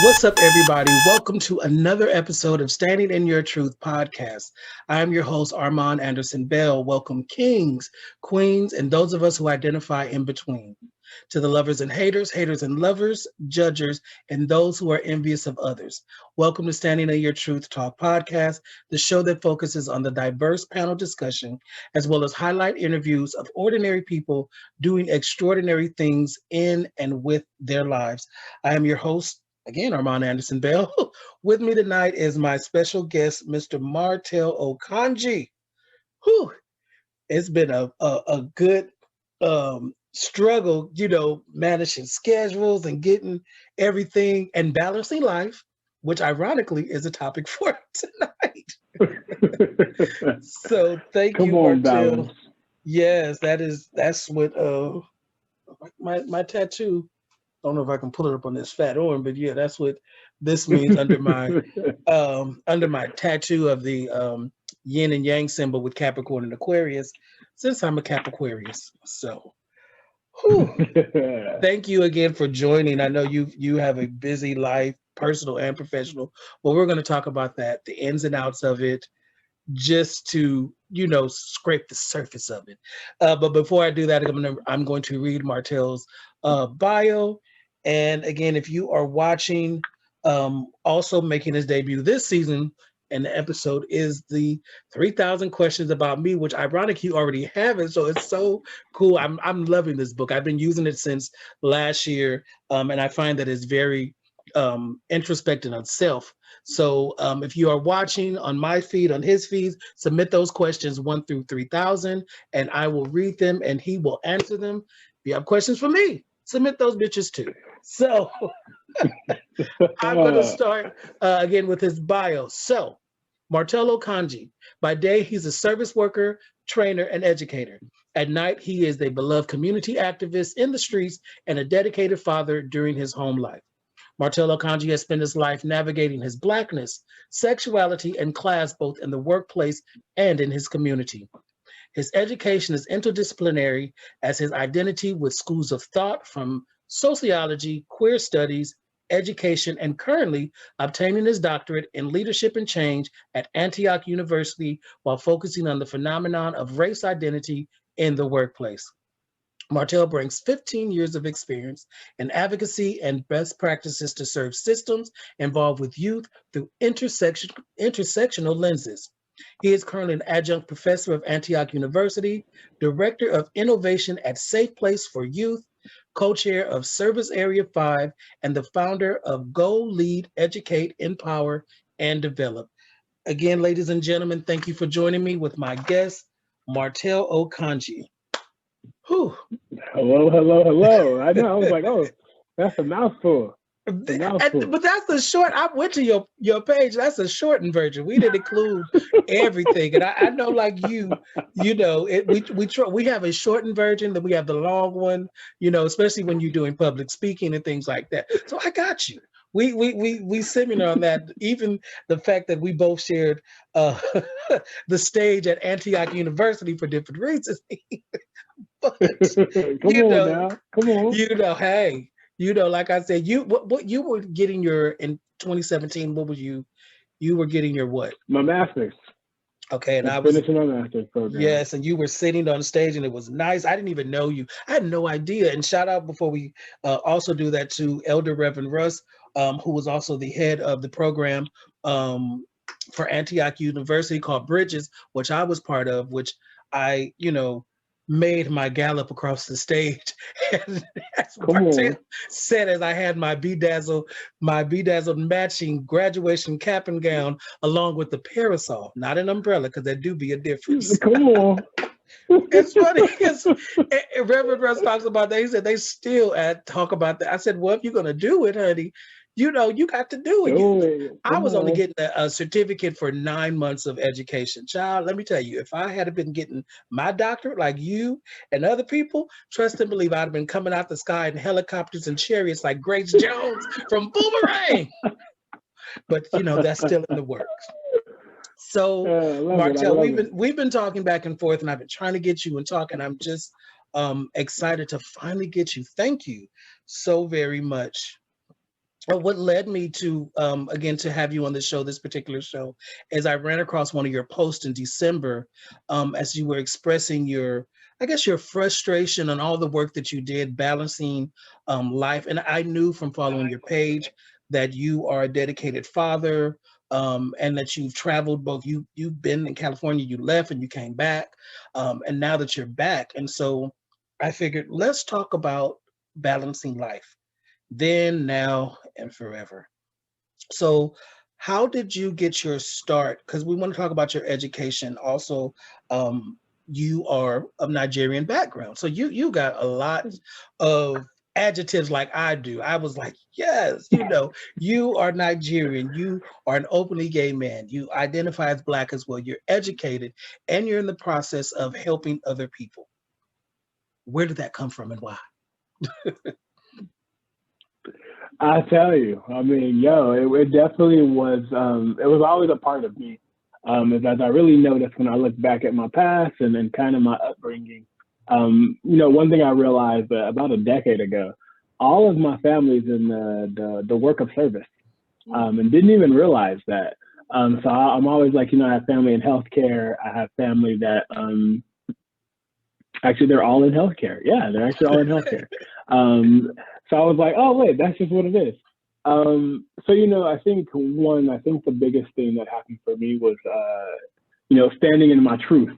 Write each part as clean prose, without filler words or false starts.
What's up, everybody? Welcome to another episode of Standing in Your Truth podcast. I am your host, Armand Anderson Bell. Welcome, kings, queens, and those of us who identify in between. To the lovers and haters and lovers, judgers, and those who are envious of others. Welcome to Standing in Your Truth Talk podcast, the show that focuses on the diverse panel discussion, as well as highlight interviews of ordinary people doing extraordinary things in and with their lives. I am your host, again, Armand Anderson Bell. With me tonight is my special guest, Mr. Martel Okonji. Whew, it's been a good struggle, managing schedules and getting everything and balancing life, which ironically is a topic for tonight. So thank Come you, on, Martel. balance. Yes, that's what my tattoo. I don't know if I can pull it up on this fat arm, but yeah, that's what this means under my tattoo of the yin and yang symbol with Capricorn and Aquarius, since I'm a Capricornius. So, whew, thank you again for joining. I know you have a busy life, personal and professional, but we're going to talk about that, the ins and outs of it, just to scrape the surface of it. But before I do that, I'm going to read Martel's bio. And again, if you are watching, also making his debut this season, and the episode is the 3,000 questions about me, which ironically you already have it. So it's so cool. I'm loving this book. I've been using it since last year, and I find that it's very introspective on self. So if you are watching on my feed, on his feeds, submit those questions 1 through 3,000, and I will read them and he will answer them. If you have questions for me, submit those bitches too. So I'm going to start again with his bio. So Martel Okonji, by day, he's a service worker, trainer, and educator. At night, he is a beloved community activist in the streets and a dedicated father during his home life. Martel Okonji has spent his life navigating his Blackness, sexuality, and class both in the workplace and in his community. His education is interdisciplinary as his identity with schools of thought from sociology, queer studies, education, and currently obtaining his doctorate in leadership and change at Antioch University while focusing on the phenomenon of race identity in the workplace. Martel brings 15 years of experience in advocacy and best practices to serve systems involved with youth through intersectional lenses. He is currently an adjunct professor of Antioch University, director of innovation at Safe Place for Youth, co-chair of Service Area 5, and the founder of Go Lead, Educate, Empower, and Develop. Again, ladies and gentlemen, thank you for joining me with my guest, Martel Okonji. Whew. Hello. I know. I was like, oh, that's a mouthful. But that's the short. I went to your page. That's a shortened version. We didn't include everything, and I know, like we have a shortened version, then we have the long one. Especially when you're doing public speaking and things like that. So I got you. We seminar on that. Even the fact that we both shared the stage at Antioch University for different reasons. But Come on. Hey. Like I said, what you were getting in 2017, what was you were getting your what? My master's. Okay, and I was was finishing my master's program. Yes, and you were sitting on stage and it was nice. I didn't even know you. I had no idea. And shout out before we also do that to Elder Reverend Russ, who was also the head of the program for Antioch University called Bridges, which I was part of, which I, made my gallop across the stage. And as Martel said, as I had my bedazzled matching graduation cap and gown along with the parasol, not an umbrella, because there do be a difference. Come on. It's funny because Reverend Russ talks about that. He said they still talk about that. I said, well, if you're going to do it, honey, you got to do it. I was only getting a certificate for 9 months of education. Child, let me tell you, if I had been getting my doctorate like you and other people, trust and believe I'd have been coming out the sky in helicopters and chariots like Grace Jones from Boomerang. But, that's still in the works. So, Martel, we've been talking back and forth, and I've been trying to get you and talking. I'm just excited to finally get you. Thank you so very much Well, what led me to, again, to have you on the show, this particular show, is I ran across one of your posts in December, as you were expressing your, I guess, your frustration on all the work that you did balancing life. And I knew from following your page that you are a dedicated father, and that you've traveled both. You've been in California, you left and you came back, and now that you're back. And so I figured, let's talk about balancing life then, now, and forever. So, how did you get your start? Because we want to talk about your education. Also, you are of Nigerian background, so you got a lot of adjectives like I do. I was like, yes, you are Nigerian. You are an openly gay man. You identify as Black as well. You're educated, and you're in the process of helping other people. Where did that come from, and why? I tell you, I mean, it definitely was. It was always a part of me. As I really noticed when I look back at my past and then kind of my upbringing. One thing I realized about a decade ago, all of my family's in the work of service, and didn't even realize that. So I'm always like, I have family in healthcare. I have family that actually they're all in healthcare. Yeah, they're actually all in healthcare. So I was like, oh wait, that's just what it is. I think the biggest thing that happened for me was, standing in my truth.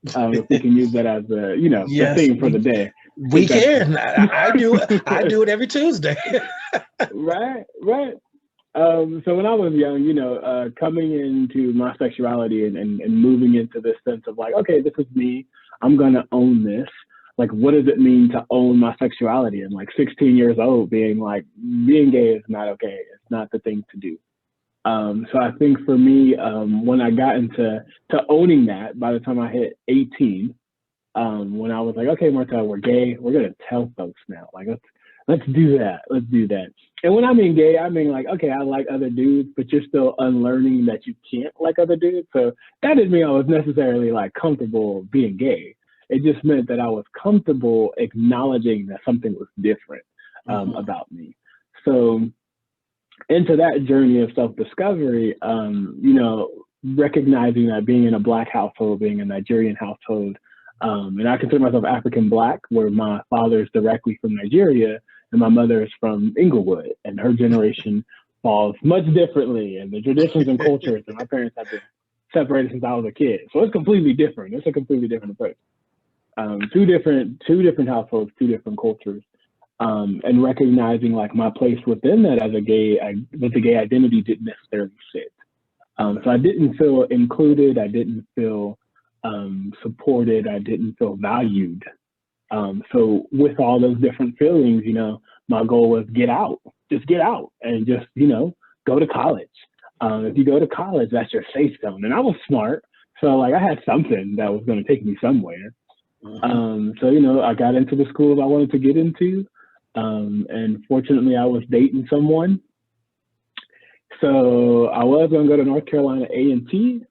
If we can use that as Yes, the theme for the day. We can. I do. I do it every Tuesday. Right. So when I was young, coming into my sexuality and moving into this sense of like, okay, this is me. I'm gonna own this. Like, what does it mean to own my sexuality? And like 16 years old, being gay is not okay. It's not the thing to do. So I think for me, when I got into owning that, by the time I hit 18, when I was like, okay, Martel, we're gay. We're gonna tell folks now. Like, let's do that. Let's do that. And when I mean gay, I mean like, okay, I like other dudes, but you're still unlearning that you can't like other dudes. So that didn't mean I was necessarily like comfortable being gay. It just meant that I was comfortable acknowledging that something was different about me. So into that journey of self-discovery, recognizing that being in a Black household, being a Nigerian household, and I consider myself African Black, where my father is directly from Nigeria and my mother is from Inglewood, and her generation falls much differently, and the traditions and cultures that my parents have been separated since I was a kid. So it's completely different. It's a completely different approach. Two different households, two different cultures, and recognizing like my place within that as with the gay identity didn't necessarily fit. So I didn't feel included. I didn't feel supported. I didn't feel valued. So with all those different feelings, my goal was just get out and just, go to college. If you go to college, that's your safe zone. And I was smart. So like I had something that was going to take me somewhere. So, I got into the schools I wanted to get into. And fortunately I was dating someone. So I was going to go to North Carolina A&T,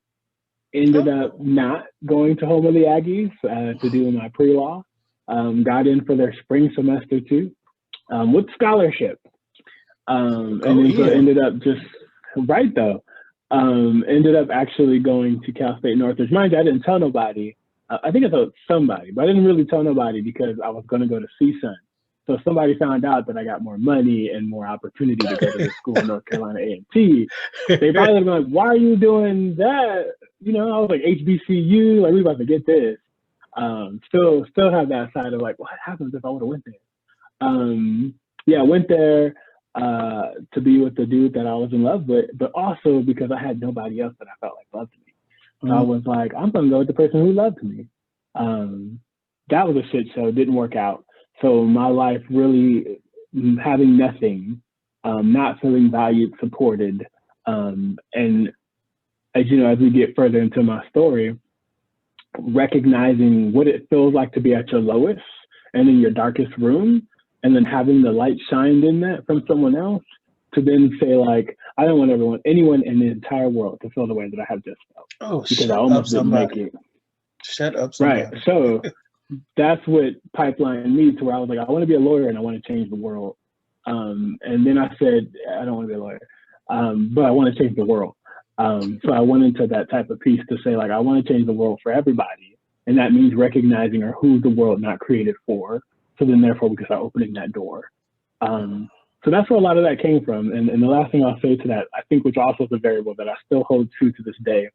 ended up not going to home of the Aggies to do my pre-law. Got in for their spring semester too, with scholarship. And then so ended up just right though. Ended up actually going to Cal State Northridge. Mind you, I didn't tell nobody. I think I told somebody, but I didn't really tell nobody because I was going to go to CSUN. So if somebody found out that I got more money and more opportunity to go to the school in North Carolina A&T, they probably would have been like, why are you doing that? I was like, HBCU, like we about to get this. Still have that side of like, what happens if I would have went there? I went there to be with the dude that I was in love with, but also because I had nobody else that I felt like loved me. So I was like, I'm gonna go with the person who loved me. That was a shit show, didn't work out. So my life really having nothing, not feeling valued, supported, and as we get further into my story, recognizing what it feels like to be at your lowest and in your darkest room, and then having the light shined in that from someone else to then say like, I don't want anyone in the entire world to feel the way that I have just felt. Oh, because I almost didn't make it. Shut up, somebody. Right. So that's what pipelined me to where I was like, I want to be a lawyer and I want to change the world. And then I said, I don't want to be a lawyer, but I want to change the world. So I went into that type of piece to say, like, I want to change the world for everybody. And that means recognizing or who's the world not created for. So then therefore we can start opening that door. So that's where a lot of that came from. And the last thing I'll say to that, I think, which also is a variable that I still hold true to this day,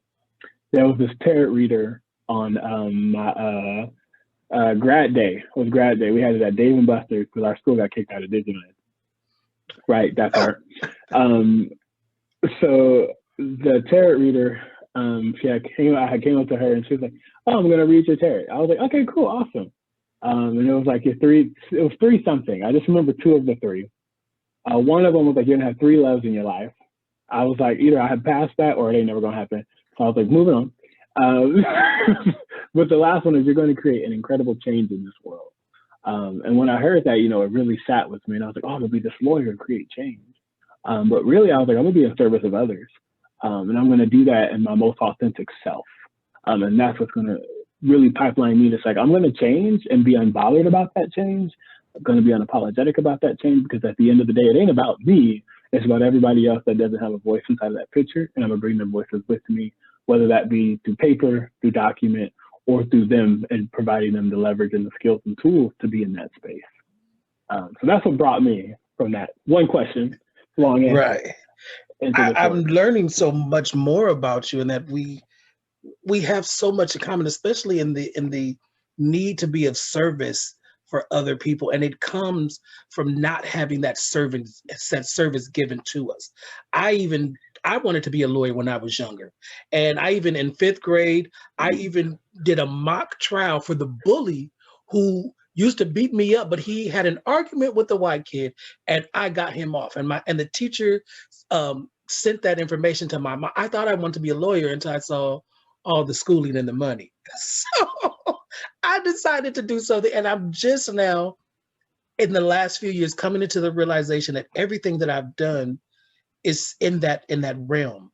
there was this tarot reader on my grad day. It was grad day. We had it at Dave and Buster's because our school got kicked out of Digital Ed. Right, that part. So the tarot reader, I had came up to her and she was like, "Oh, I'm gonna read your tarot." I was like, "Okay, cool, awesome." And it was like it was three something. I just remember two of the three. One of them was like, "You're gonna have three loves in your life." I was like, either I had passed that or it ain't never gonna happen. So I was like, moving on. But the last one is, you're going to create an incredible change in this world. And when I heard that, it really sat with me, and I was like, oh, I'm gonna be this lawyer and create change. But really, I was like, I'm gonna be in service of others, and I'm gonna do that in my most authentic self. And that's what's gonna really pipeline me. It's like, I'm gonna change and be unbothered about that change. I'm gonna be unapologetic about that change, because at the end of the day, it ain't about me. It's about everybody else that doesn't have a voice inside of that picture, and I'm gonna bring their voices with me, whether that be through paper, through document, or through them, and providing them the leverage and the skills and tools to be in that space. So that's what brought me from that one question, long answer. Right. I'm learning so much more about you, and that we have so much in common, especially in the need to be of service for other people. And it comes from not having that service given to us. I wanted to be a lawyer when I was younger. And I even, in 5th grade, I even did a mock trial for the bully who used to beat me up, but he had an argument with the white kid and I got him off. And the teacher sent that information to my mom. I thought I wanted to be a lawyer until I saw all the schooling and the money. So I decided to do something. And I'm just now, in the last few years, coming into the realization that everything that I've done is in that realm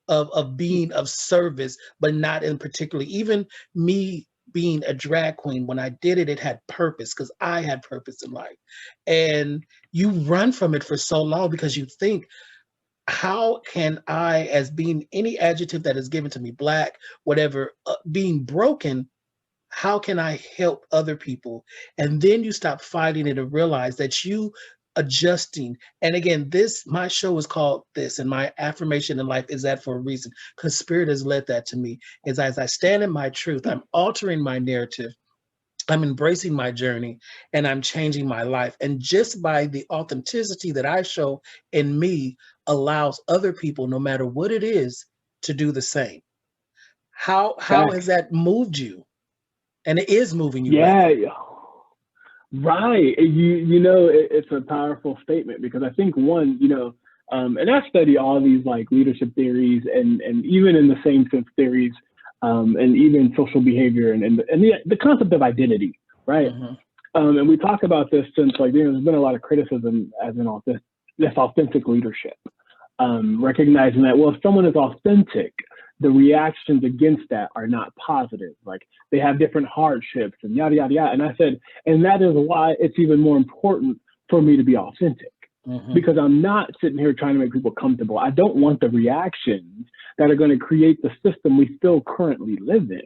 of being of service, but not in particularly, even me being a drag queen, when I did it, it had purpose, because I had purpose in life. And you run from it for so long because you think, how can I, as being any adjective that is given to me, Black, whatever, being broken, how can I help other people? And then you stop fighting it and realize that you adjusting. And again, my show is called this, and my affirmation in life is that for a reason, because Spirit has led that to me. Is as I stand in my truth, I'm altering my narrative, I'm embracing my journey, and I'm changing my life. And just by the authenticity that I show in me allows other people, no matter what it is, to do the same. How has that moved you? And it is moving you. Yeah. Right. It's a powerful statement, because I think one, and I study all these like leadership theories and even in the same sense theories, and even social behavior and the concept of identity, right? Mm-hmm. And we talk about this since there's been a lot of criticism as in this authentic leadership, recognizing that, well, if someone is authentic, the reactions against that are not positive. Like, they have different hardships and yada, yada, yada. And I said, and that is why it's even more important for me to be authentic, because I'm not sitting here trying to make people comfortable. I don't want the reactions that are going to create the system we still currently live in.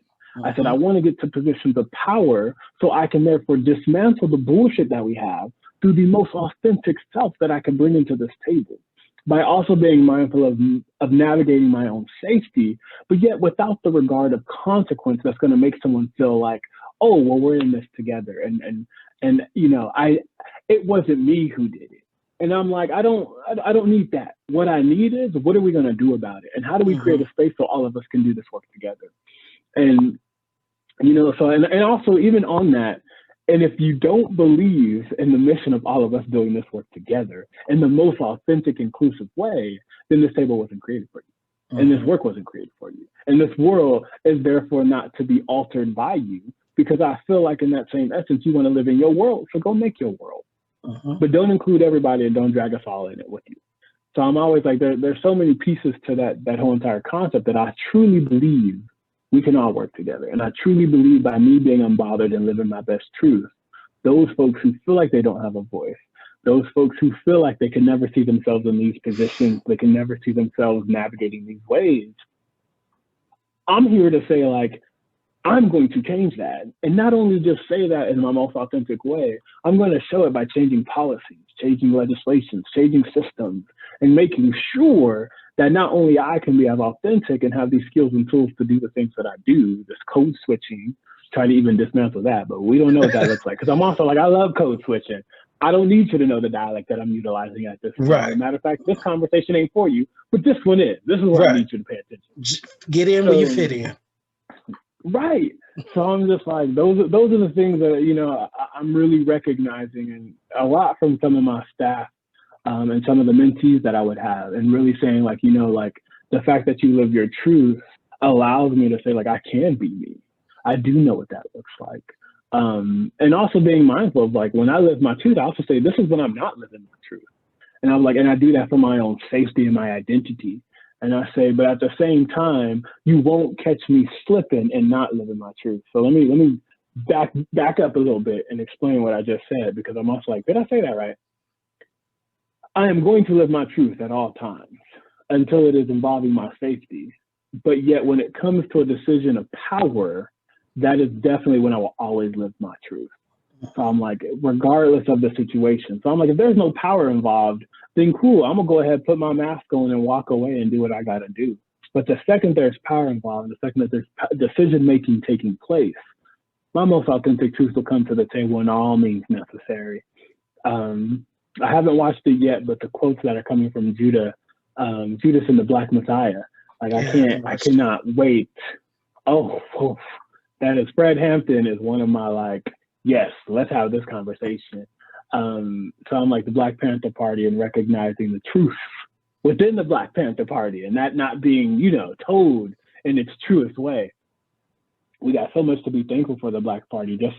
I said, I want to get to positions of power so I can therefore dismantle the bullshit that we have through the most authentic self that I can bring into this table, by also being mindful of navigating my own safety, but yet without the regard of consequence that's going to make someone feel like, oh, well, we're in this together. And it wasn't me who did it. And I'm like, I don't need that. What I need is, what are we going to do about it? And how do we create a space so all of us can do this work together? And, and also even on that, and if you don't believe in the mission of all of us doing this work together in the most authentic, inclusive way, then this table wasn't created for you. And this work wasn't created for you. And this world is therefore not to be altered by you, because I feel like in that same essence, you want to live in your world. So go make your world. But don't include everybody and don't drag us all in it with you. So I'm always like, there's so many pieces to that whole entire concept that I truly believe we can all work together. And I truly believe, by me being unbothered and living my best truth, those folks who feel like they don't have a voice those folks who feel like they can never see themselves in these positions, they can never see themselves navigating these ways. I'm here to say, like, I'm going to change that. And not only just say that in my most authentic way, I'm going to show it by changing policies, changing legislations, changing systems, and making sure that not only I can be as authentic and have these skills and tools to do the things that I do, this code switching, try to even dismantle that, but we don't know what that looks like. Because I'm also like, I love code switching. I don't need you to know the dialect that I'm utilizing at this time. Right. As a matter of fact, this conversation ain't for you, but this one is. This is where I need you to pay attention. Get in where you fit in. Right. So I'm just like, those are the things that, you know, I'm really recognizing, and a lot from some of my staff and some of the mentees that I would have, and really saying, like, you know, like, the fact that you live your truth allows me to say, like, I can be me. I do know what that looks like. And also being mindful of, like, when I live my truth, I also say, this is when I'm not living my truth. And I'm like, and I do that for my own safety and my identity. And I say, but at the same time, you won't catch me slipping and not living my truth. So let me back up a little bit and explain what I just said, because I'm also like, did I say that right? I am going to live my truth at all times until it is involving my safety. But yet when it comes to a decision of power, that is definitely when I will always live my truth. So I'm like, regardless of the situation. So I'm like, if there's no power involved, then cool, I'm gonna go ahead, put my mask on and walk away and do what I gotta do. But the second there's power involved, the second that there's decision-making taking place, my most authentic truth will come to the table in all means necessary. I haven't watched it yet, but the quotes that are coming from Judas and the Black Messiah, like, I cannot wait. Oh, that is, Fred Hampton is one of my, like, yes, let's have this conversation. So I'm like, the Black Panther Party and recognizing the truth within the Black Panther Party, and that not being, you know, told in its truest way. We got so much to be thankful for the Black Party, just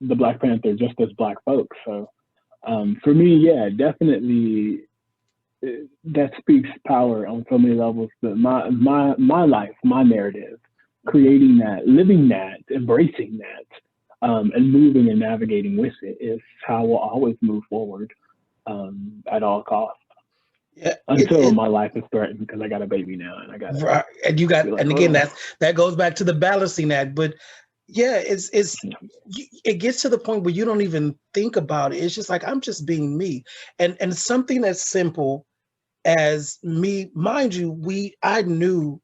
the Black Panther, just as Black folks. So for me, yeah, definitely that speaks power on so many levels. But my life, my narrative, creating that, living that, embracing that, and moving and navigating with it is how we'll always move forward at all costs. Yeah, until my life is threatened, because I got a baby now, and I got right. And you got, like, and again, that goes back to the balancing act. But yeah, it gets to the point where you don't even think about it. It's just like, I'm just being me, and something as simple as me, mind you, I knew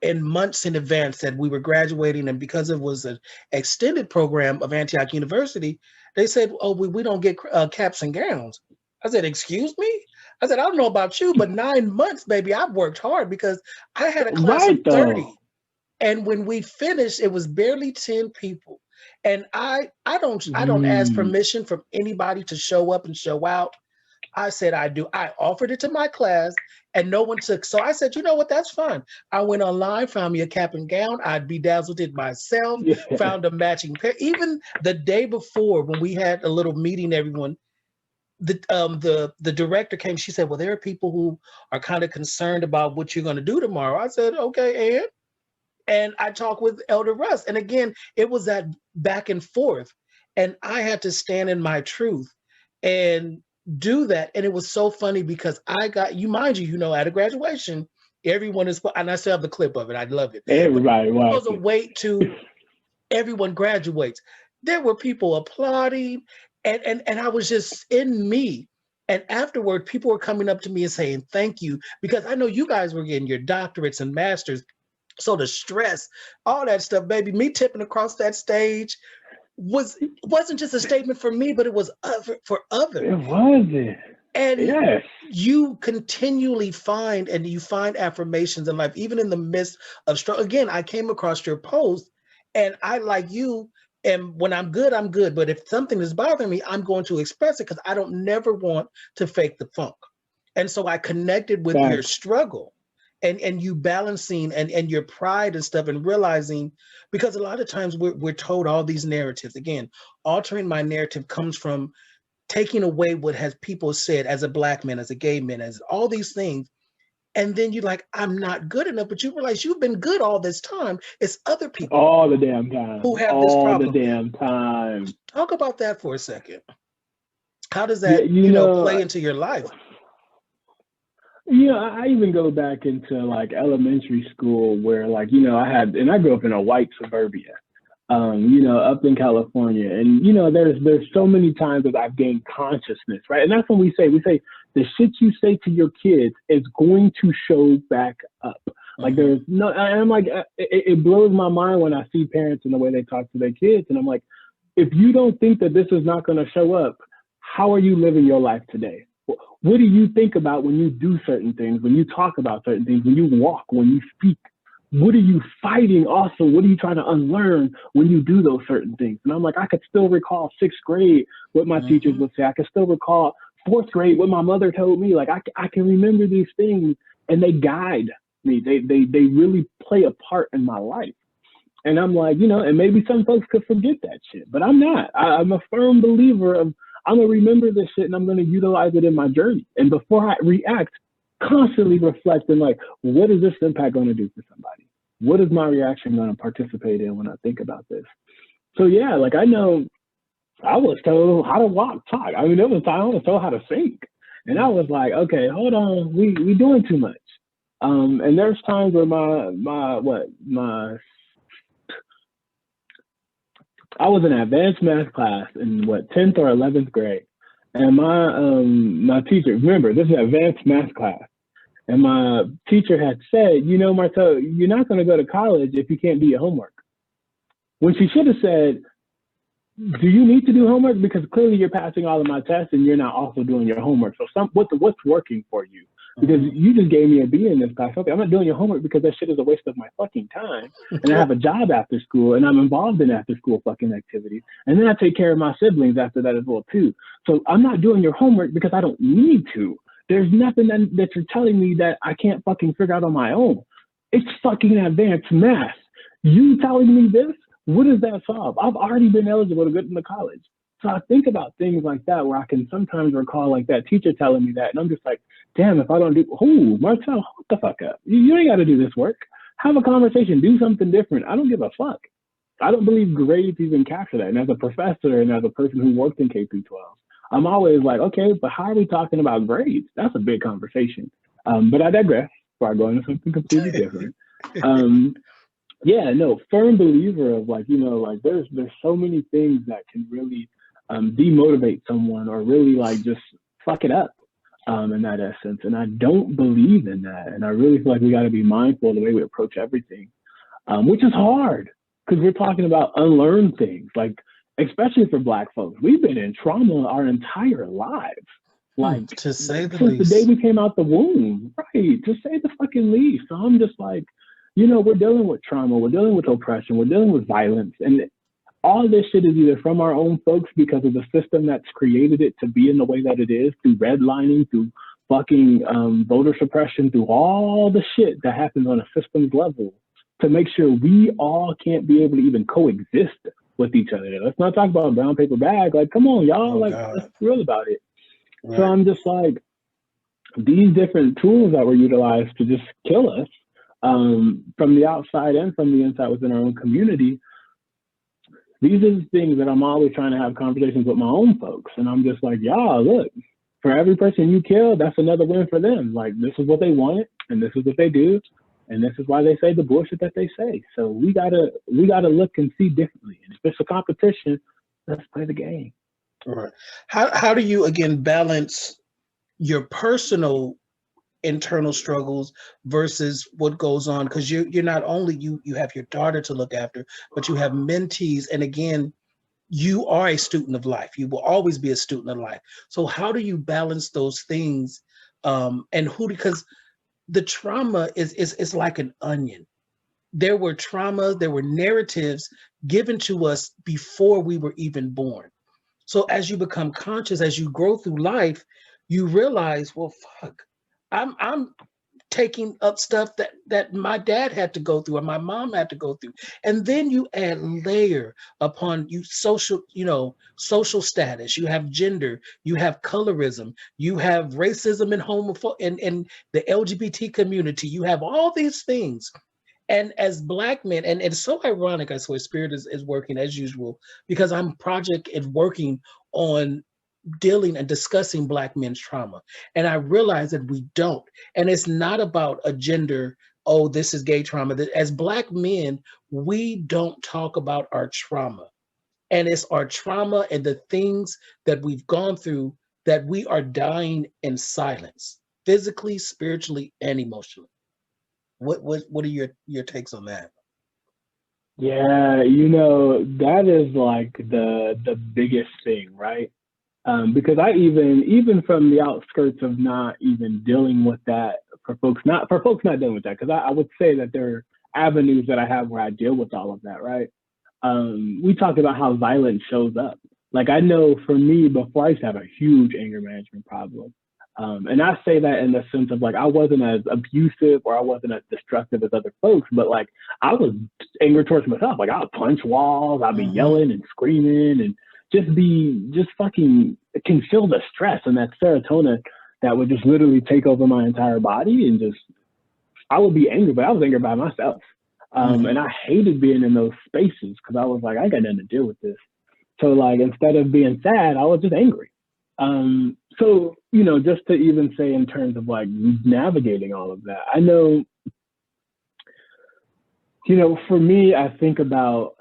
in months in advance that we were graduating, and because it was an extended program of Antioch University, they said, oh, we don't get caps and gowns. I said, excuse me? I said, I don't know about you, but 9 months, baby, I've worked hard, because I had a class of 30. And when we finished, it was barely 10 people. And I don't ask permission from anybody to show up and show out. I said, I do. I offered it to my class and no one took. So I said, you know what? That's fine. I went online, found me a cap and gown. I bedazzled it myself, found a matching pair. Even the day before, when we had a little meeting, everyone, the director came. She said, well, there are people who are kind of concerned about what you're going to do tomorrow. I said, okay, and I talked with Elder Russ. And again, it was that back and forth. And I had to stand in my truth and do that. And it was so funny because I got, mind you, at a graduation, everyone is, and I still have the clip of it. I love it. Everybody was a wait to everyone graduates. There were people applauding, and I was just in me. And afterward, people were coming up to me and saying, thank you, because I know you guys were getting your doctorates and masters. So the stress, all that stuff, baby, me tipping across that stage wasn't just a statement for me, but it was for others. It was. And yes, you continually find affirmations in life, even in the midst of struggle. Again, I came across your post, and I, like you, and when I'm good, I'm good. But if something is bothering me, I'm going to express it, because I don't never want to fake the funk. And so I connected with your struggle. And you balancing and your pride and stuff, and realizing, because a lot of times we're told all these narratives. Again, altering my narrative comes from taking away what has people said as a Black man, as a gay man, as all these things. And then you're like, I'm not good enough, but you realize you've been good all this time. It's other people all the damn time who have this problem. All the damn time. Talk about that for a second. How does Yeah, that, play into your life? I even go back into like elementary school where like, I grew up in a white suburbia, up in California. And, there's so many times that I've gained consciousness, right? And that's when we say the shit you say to your kids is going to show back up. Like there's no, and I'm like, it blows my mind when I see parents and the way they talk to their kids. And I'm like, if you don't think that this is not going to show up, how are you living your life today? What do you think about when you do certain things, when you talk about certain things, when you walk, when you speak? What are you fighting also? What are you trying to unlearn when you do those certain things? And I'm like, I could still recall sixth grade, what my teachers would say. I could still recall fourth grade, what my mother told me. Like I can remember these things and they guide me. They really play a part in my life. And I'm like, and maybe some folks could forget that shit, but I'm not. I'm a firm believer of, I'm going to remember this shit and I'm going to utilize it in my journey. And before I react, constantly reflecting like, what is this impact going to do for somebody? What is my reaction going to participate in when I think about this? So yeah, like I know I was told how to walk, talk. I mean, there was time I was told how to sing. And I was like, okay, hold on, we doing too much. And there's times where I was in advanced math class in 10th or 11th grade. And my teacher, remember, this is advanced math class. And my teacher had said, Martel, you're not going to go to college if you can't do your homework. When she should have said, do you need to do homework? Because clearly you're passing all of my tests and you're not also doing your homework. So what's working for you? Because you just gave me a B in this class. Okay, I'm not doing your homework because that shit is a waste of my fucking time. And I have a job after school and I'm involved in after school fucking activities. And then I take care of my siblings after that as well too. So I'm not doing your homework because I don't need to. There's nothing that you're telling me that I can't fucking figure out on my own. It's fucking advanced math. You telling me this? What does that solve? I've already been eligible to get into college. So I think about things like that where I can sometimes recall like that teacher telling me that. And I'm just like, damn, if I don't do, Martel, what the fuck up? You ain't got to do this work. Have a conversation. Do something different. I don't give a fuck. I don't believe grades even capture that. And as a professor and as a person who worked in K through 12, I'm always like, okay, but how are we talking about grades? That's a big conversation. But I digress before I go into something completely different. Firm believer of like, there's so many things that can really demotivate someone or really like just fuck it up in that essence. And I don't believe in that. And I really feel like we got to be mindful of the way we approach everything, which is hard because we're talking about unlearned things, like especially for Black folks. We've been in trauma our entire lives. Like to say the since least. the day we came out the womb, right? To say the fucking least. So I'm just like, we're dealing with trauma, we're dealing with oppression, we're dealing with violence, and all this shit is either from our own folks because of the system that's created it to be in the way that it is, through redlining, through fucking voter suppression, through all the shit that happens on a systems level to make sure we all can't be able to even coexist with each other. Let's not talk about brown paper bag. Like, come on, y'all. Let's be real about it. Right. So I'm just like, these different tools that were utilized to just kill us from the outside and from the inside within our own community, these are the things that I'm always trying to have conversations with my own folks. And I'm just like, y'all, look, for every person you kill, that's another win for them. Like, this is what they wanted, and this is what they do, and this is why they say the bullshit that they say. So we gotta look and see differently. And if it's a competition, let's play the game. All right. How do you again balance your personal internal struggles versus what goes on? Because you're not only you have your daughter to look after, but you have mentees, and again, you are a student of life. You will always be a student of life. So how do you balance those things? Because the trauma is like an onion. There were trauma, there were narratives given to us before we were even born. So as you become conscious, as you grow through life, you realize, well, fuck, I'm taking up stuff that my dad had to go through or my mom had to go through. And then you add layer upon you social status, you have gender, you have colorism, you have racism and homophobia and the LGBT community, you have all these things. And as Black men, and it's so ironic, I swear, Spirit is working as usual, because I'm project and working on dealing and discussing Black men's trauma. And I realized that we don't. And it's not about a gender, oh, this is gay trauma. As Black men, we don't talk about our trauma. And it's our trauma and the things that we've gone through that we are dying in silence, physically, spiritually, and emotionally. What are your takes on that? Yeah, you know, that is like the biggest thing, right? Because I even from the outskirts of not even dealing with that for folks not dealing with that, because I would say that there are avenues that I have where I deal with all of that, right? We talked about how violence shows up. Like I know for me, before I used to have a huge anger management problem. And I say that in the sense of like I wasn't as abusive or I wasn't as destructive as other folks, but like I was angry towards myself. Like I would punch walls, I'd be yelling and screaming and just fucking can feel the stress and that serotonin that would just literally take over my entire body and just I would be angry, but I was angry by myself. And I hated being in those spaces because I was like, I got nothing to deal with this. So like instead of being sad, I was just angry. So, you know, just to even say in terms of like navigating all of that, I know, you know, for me, I think about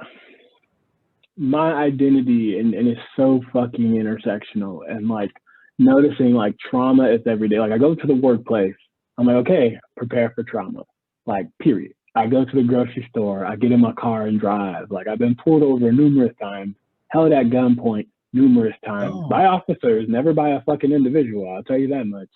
my identity and it's so fucking intersectional and like noticing like trauma is every day. Like I go to the workplace, I'm like, okay, prepare for trauma, like period. I go to the grocery store, I get in my car and drive. Like I've been pulled over numerous times, held at gunpoint numerous times by officers, never by a fucking individual. I'll tell you that much.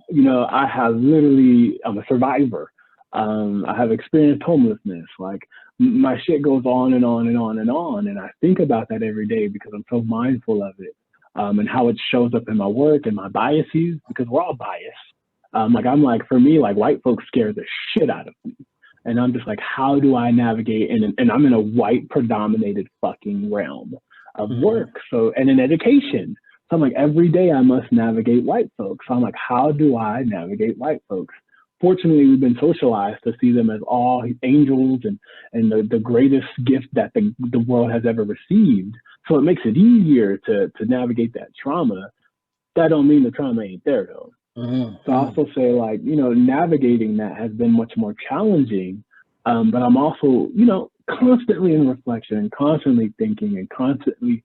You know, I'm a survivor. I have experienced homelessness. Like my shit goes on and on and on and on. And I think about that every day because I'm so mindful of it. And how it shows up in my work and my biases, because we're all biased. For me, like white folks scare the shit out of me. And I'm just like, how do I navigate? And I'm in a white predominated fucking realm of work. So, and in education. So I'm like, every day I must navigate white folks. So I'm like, how do I navigate white folks? Fortunately, we've been socialized to see them as all angels and the greatest gift that the world has ever received. So it makes it easier to navigate that trauma. That don't mean the trauma ain't there though. So I also say like, you know, navigating that has been much more challenging. But I'm also, you know, constantly in reflection and constantly thinking and constantly,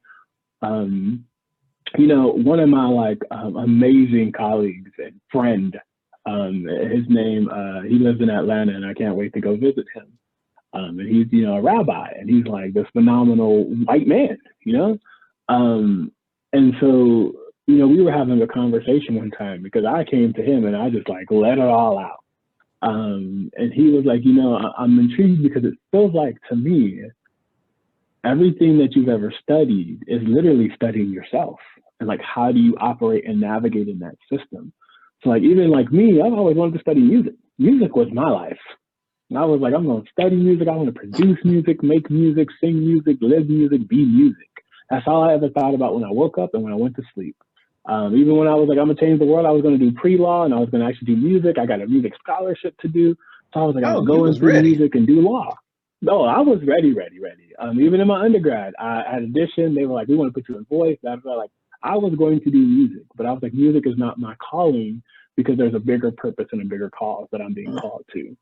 you know, one of my like amazing colleagues and friend, his name, he lives in Atlanta and I can't wait to go visit him. And he's, you know, a rabbi and he's like this phenomenal white man, you know? And so, you know, we were having a conversation one time because I came to him and I just like let it all out. And he was like, you know, I'm intrigued because it feels like to me, everything that you've ever studied is literally studying yourself. And like, how do you operate and navigate in that system? So like, even like me, I've always wanted to study music. Music was my life. And I was like, I'm going to study music. I want to produce music, make music, sing music, live music, be music. That's all I ever thought about when I woke up and when I went to sleep. Even when I was like, I'm going to change the world, I was going to do pre-law and I was going to actually do music. I got a music scholarship to do. So I was like, I'm going to go into music and do law. No, I was ready. Even in my undergrad, I had auditioned. They were like, we want to put you in voice. I was like, I was going to do music, but I was like, music is not my calling because there's a bigger purpose and a bigger cause that I'm being called to.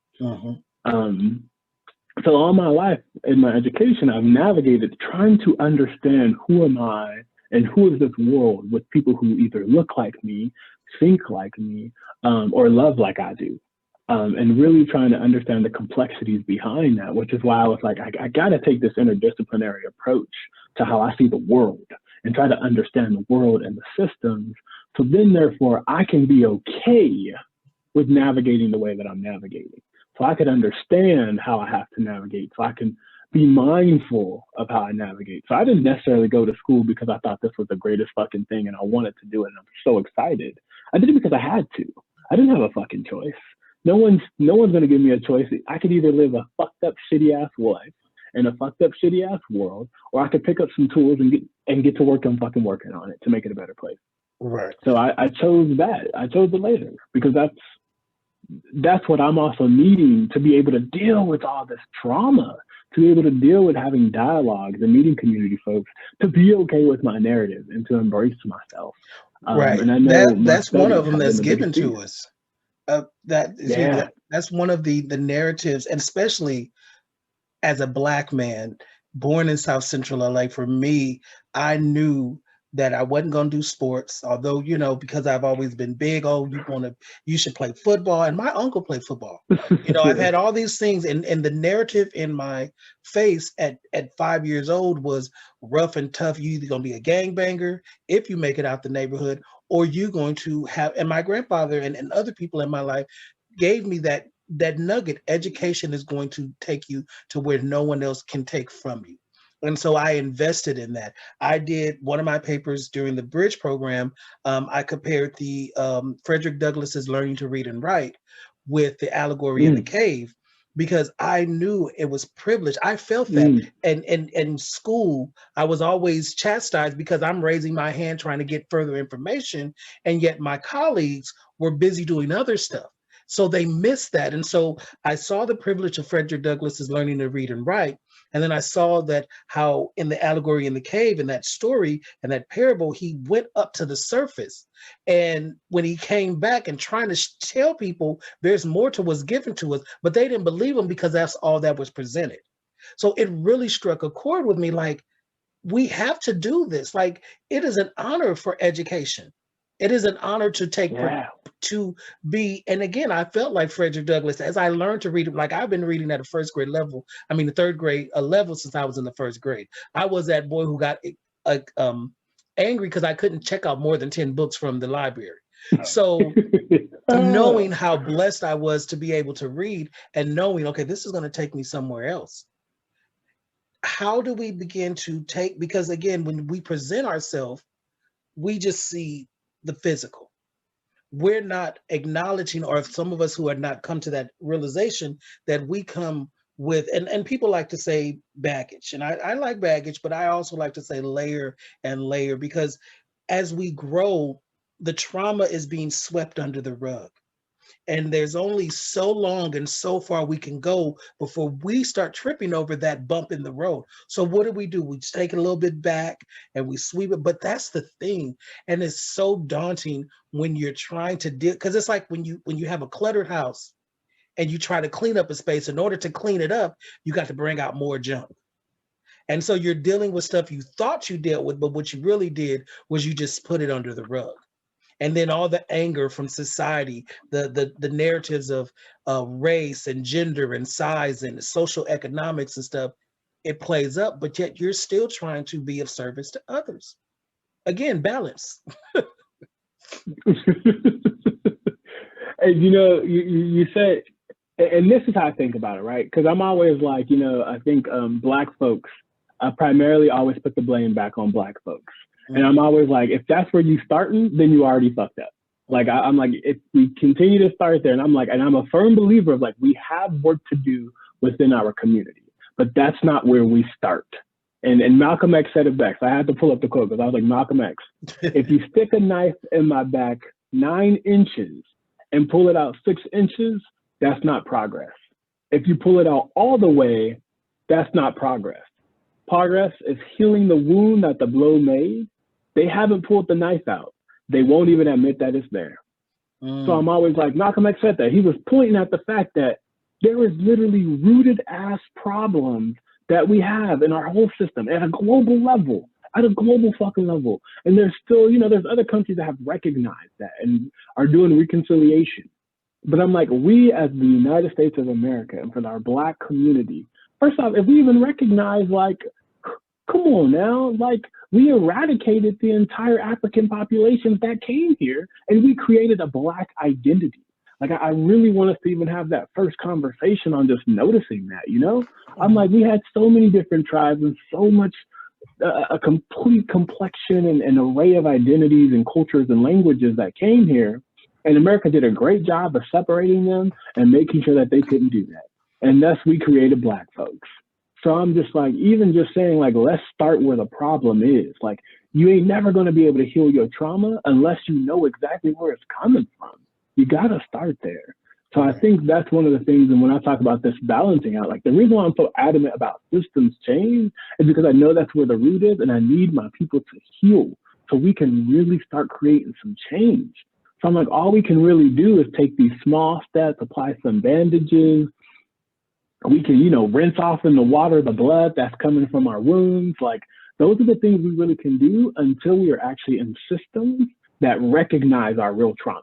So all my life in my education, I've navigated trying to understand who am I and who is this world with people who either look like me, think like me, or love like I do. And really trying to understand the complexities behind that, which is why I was like, I got to take this interdisciplinary approach to how I see the world and try to understand the world and the systems. So then, therefore, I can be okay with navigating the way that I'm navigating. So I could understand how I have to navigate. So I can be mindful of how I navigate. So I didn't necessarily go to school because I thought this was the greatest fucking thing and I wanted to do it. And I'm so excited. I did it because I had to. I didn't have a fucking choice. No one's going to give me a choice. I could either live a fucked up, shitty ass life in a fucked up, shitty ass world, or I could pick up some tools and get to work on fucking working on it to make it a better place. Right. So I chose that. I chose the later because that's what I'm also needing to be able to deal with all this trauma, to be able to deal with having dialogues and meeting community folks, to be okay with my narrative and to embrace myself. Right. And I know my That's one studies of them have been that's the given biggest piece. to us. Yeah. That's one of the narratives, and especially as a Black man born in South Central LA, for me, I knew that I wasn't going to do sports, although, because I've always been big. Oh, you should play football. And my uncle played football. I've had all these things, and the narrative in my face at 5 years old was rough and tough. You either going to be a gangbanger if you make it out the neighborhood, or you're going to have, and my grandfather and other people in my life gave me that nugget. Education is going to take you to where no one else can take from you. And so I invested in that. I did one of my papers during the bridge program. I compared the Frederick Douglass's Learning to Read and Write with the allegory in the cave, because I knew it was privilege. I felt that. And in school, I was always chastised because I'm raising my hand trying to get further information, and yet my colleagues were busy doing other stuff. So they missed that. And so I saw the privilege of Frederick Douglass's Learning to Read and Write. And then I saw that how in the allegory in the cave, in that story and that parable, he went up to the surface. And when he came back and trying to tell people there's more to what's given to us, but they didn't believe him because that's all that was presented. So it really struck a chord with me, like, we have to do this. Like, it is an honor for education. It is an honor to to be, and again, I felt like Frederick Douglass as I learned to read. Like, I've been reading at a first grade level. I mean, the third grade level since I was in the first grade. I was that boy who got angry because I couldn't check out more than 10 books from the library. So knowing how blessed I was to be able to read and knowing, okay, this is going to take me somewhere else. How do we begin to take, because again, when we present ourselves, we just see the physical. We're not acknowledging, or if some of us who had not come to that realization, that we come with, and people like to say baggage, and I like baggage, but I also like to say layer and layer, because as we grow, the trauma is being swept under the rug. And there's only so long and so far we can go before we start tripping over that bump in the road. So what do? We just take it a little bit back and we sweep it. But that's the thing. And it's so daunting when you're trying to deal, because it's like when you have a cluttered house and you try to clean up a space. In order to clean it up, you got to bring out more junk. And so you're dealing with stuff you thought you dealt with, but what you really did was you just put it under the rug. And then all the anger from society, the narratives of race and gender and size and social economics and stuff, it plays up, but yet you're still trying to be of service to others. Again, balance. And you said, and this is how I think about it, right? Because I'm always like, I think Black folks primarily always put the blame back on Black folks. And I'm always like, if that's where you starting, then you already fucked up. Like, I'm like, if we continue to start there, and I'm like, and I'm a firm believer of like, we have work to do within our community, but that's not where we start. And Malcolm X said it best. I had to pull up the quote because I was like, Malcolm X, if you stick a knife in my back 9 inches and pull it out 6 inches, that's not progress. If you pull it out all the way, that's not progress. Progress is healing the wound that the blow made. They haven't pulled the knife out. They won't even admit that it's there. So I'm always like, Malcolm X said that. He was pointing at the fact that there is literally rooted ass problems that we have in our whole system at a global level, at a global fucking level. And there's still, there's other countries that have recognized that and are doing reconciliation. But I'm like, we as the United States of America and for our Black community, first off, if we even recognize, like, come on now, like, we eradicated the entire African populations that came here and we created a Black identity. Like, I really want us to even have that first conversation on just noticing that, I'm like, we had so many different tribes and so much, a complete complexion and an array of identities and cultures and languages that came here. And America did a great job of separating them and making sure that they couldn't do that. And thus we created Black folks. So I'm just like, even just saying, like, let's start where the problem is. Like, you ain't never going to be able to heal your trauma unless you know exactly where it's coming from. You got to start there. So I think that's one of the things. And when I talk about this balancing out, like the reason why I'm so adamant about systems change is because I know that's where the root is, and I need my people to heal so we can really start creating some change. So I'm like, all we can really do is take these small steps, apply some bandages. We can, rinse off in the water the blood that's coming from our wounds. Like those are the things we really can do until we are actually in systems that recognize our real trauma,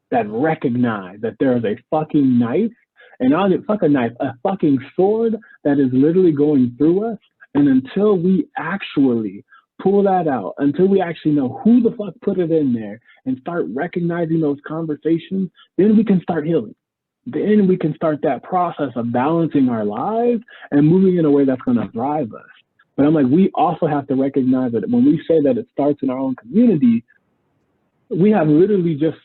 that recognize that there is a fucking knife, and not a fucking knife, a fucking sword that is literally going through us. And until we actually pull that out, until we actually know who the fuck put it in there and start recognizing those conversations, then we can start healing. Then we can start that process of balancing our lives and moving in a way that's going to drive us. But I'm like, we also have to recognize that when we say that it starts in our own community, we have literally just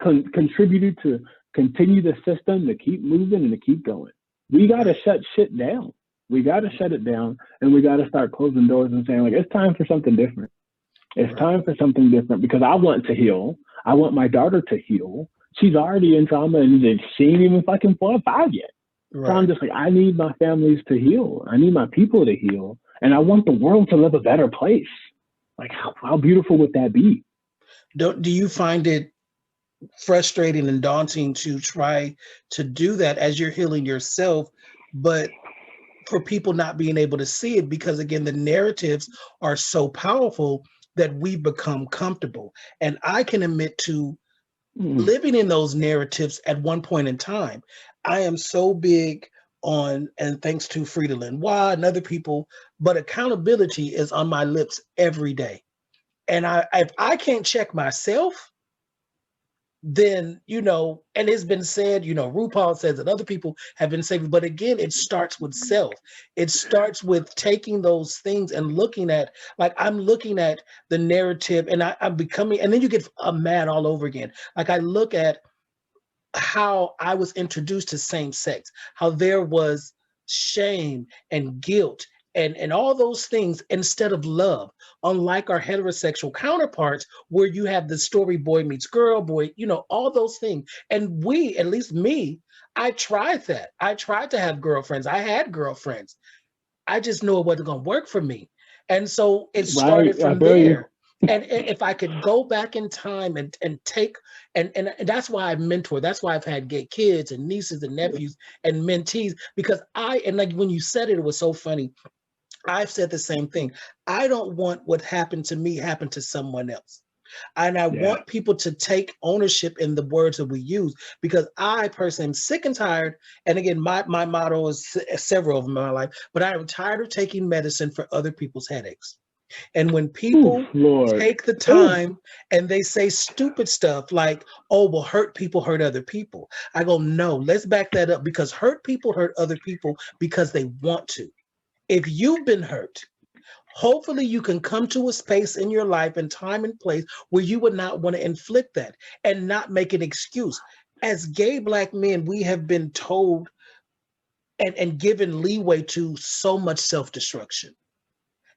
contributed to continue the system to keep moving and to keep going. We got to shut shit down. We got to shut it down, and we got to start closing doors and saying, like, it's time for something different. It's time for something different because I want to heal. I want my daughter to heal. She's already in trauma and she ain't even fucking 4 or 5 yet. Right. So I'm just like, I need my families to heal. I need my people to heal. And I want the world to live a better place. Like, how beautiful would that be? Do you find it frustrating and daunting to try to do that as you're healing yourself, but for people not being able to see it? Because again, the narratives are so powerful that we become comfortable. And I can admit to living in those narratives at one point in time. I am so big on, and thanks to Frida Lynn Waugh and other people, but accountability is on my lips every day. And if I can't check myself, then, and it's been said, RuPaul says that other people have been saying, but again, it starts with self. It starts with taking those things and looking at, like, I'm looking at the narrative and I'm becoming, and then you get mad all over again. Like I look at how I was introduced to same sex, how there was shame and guilt and all those things instead of love, unlike our heterosexual counterparts where you have the story boy meets girl, boy, all those things. And we, at least me, I tried that. I tried to have girlfriends. I had girlfriends. I just knew it wasn't going to work for me. And so it started from there. And if I could go back in time and take, and that's why I mentor, that's why I've had gay kids and nieces and nephews and mentees, because like when you said it, it was so funny. I've said the same thing. I don't want what happened to me happen to someone else. And I want people to take ownership in the words that we use, because I personally am sick and tired. And again, my motto is several of them in my life, but I am tired of taking medicine for other people's headaches. And when people take the time and they say stupid stuff like, oh, well, hurt people hurt other people. I go, no, let's back that up, because hurt people hurt other people because they want to. If you've been hurt, hopefully you can come to a space in your life and time and place where you would not want to inflict that and not make an excuse. As gay Black men, we have been told and given leeway to so much self-destruction.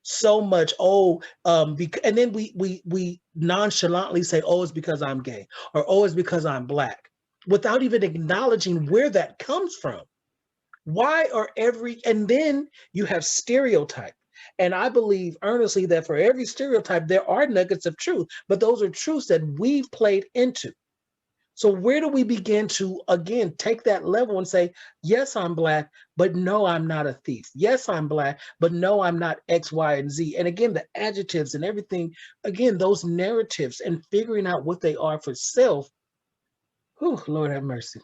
So much, and then we nonchalantly say, oh, it's because I'm gay, or oh, it's because I'm Black, without even acknowledging where that comes from. Why are and then you have stereotype. And I believe earnestly that for every stereotype, there are nuggets of truth, but those are truths that we've played into. So where do we begin to, again, take that level and say, yes, I'm Black, but no, I'm not a thief. Yes, I'm Black, but no, I'm not X, Y, and Z. And again, the adjectives and everything, again, those narratives and figuring out what they are for self. Whew, Lord have mercy.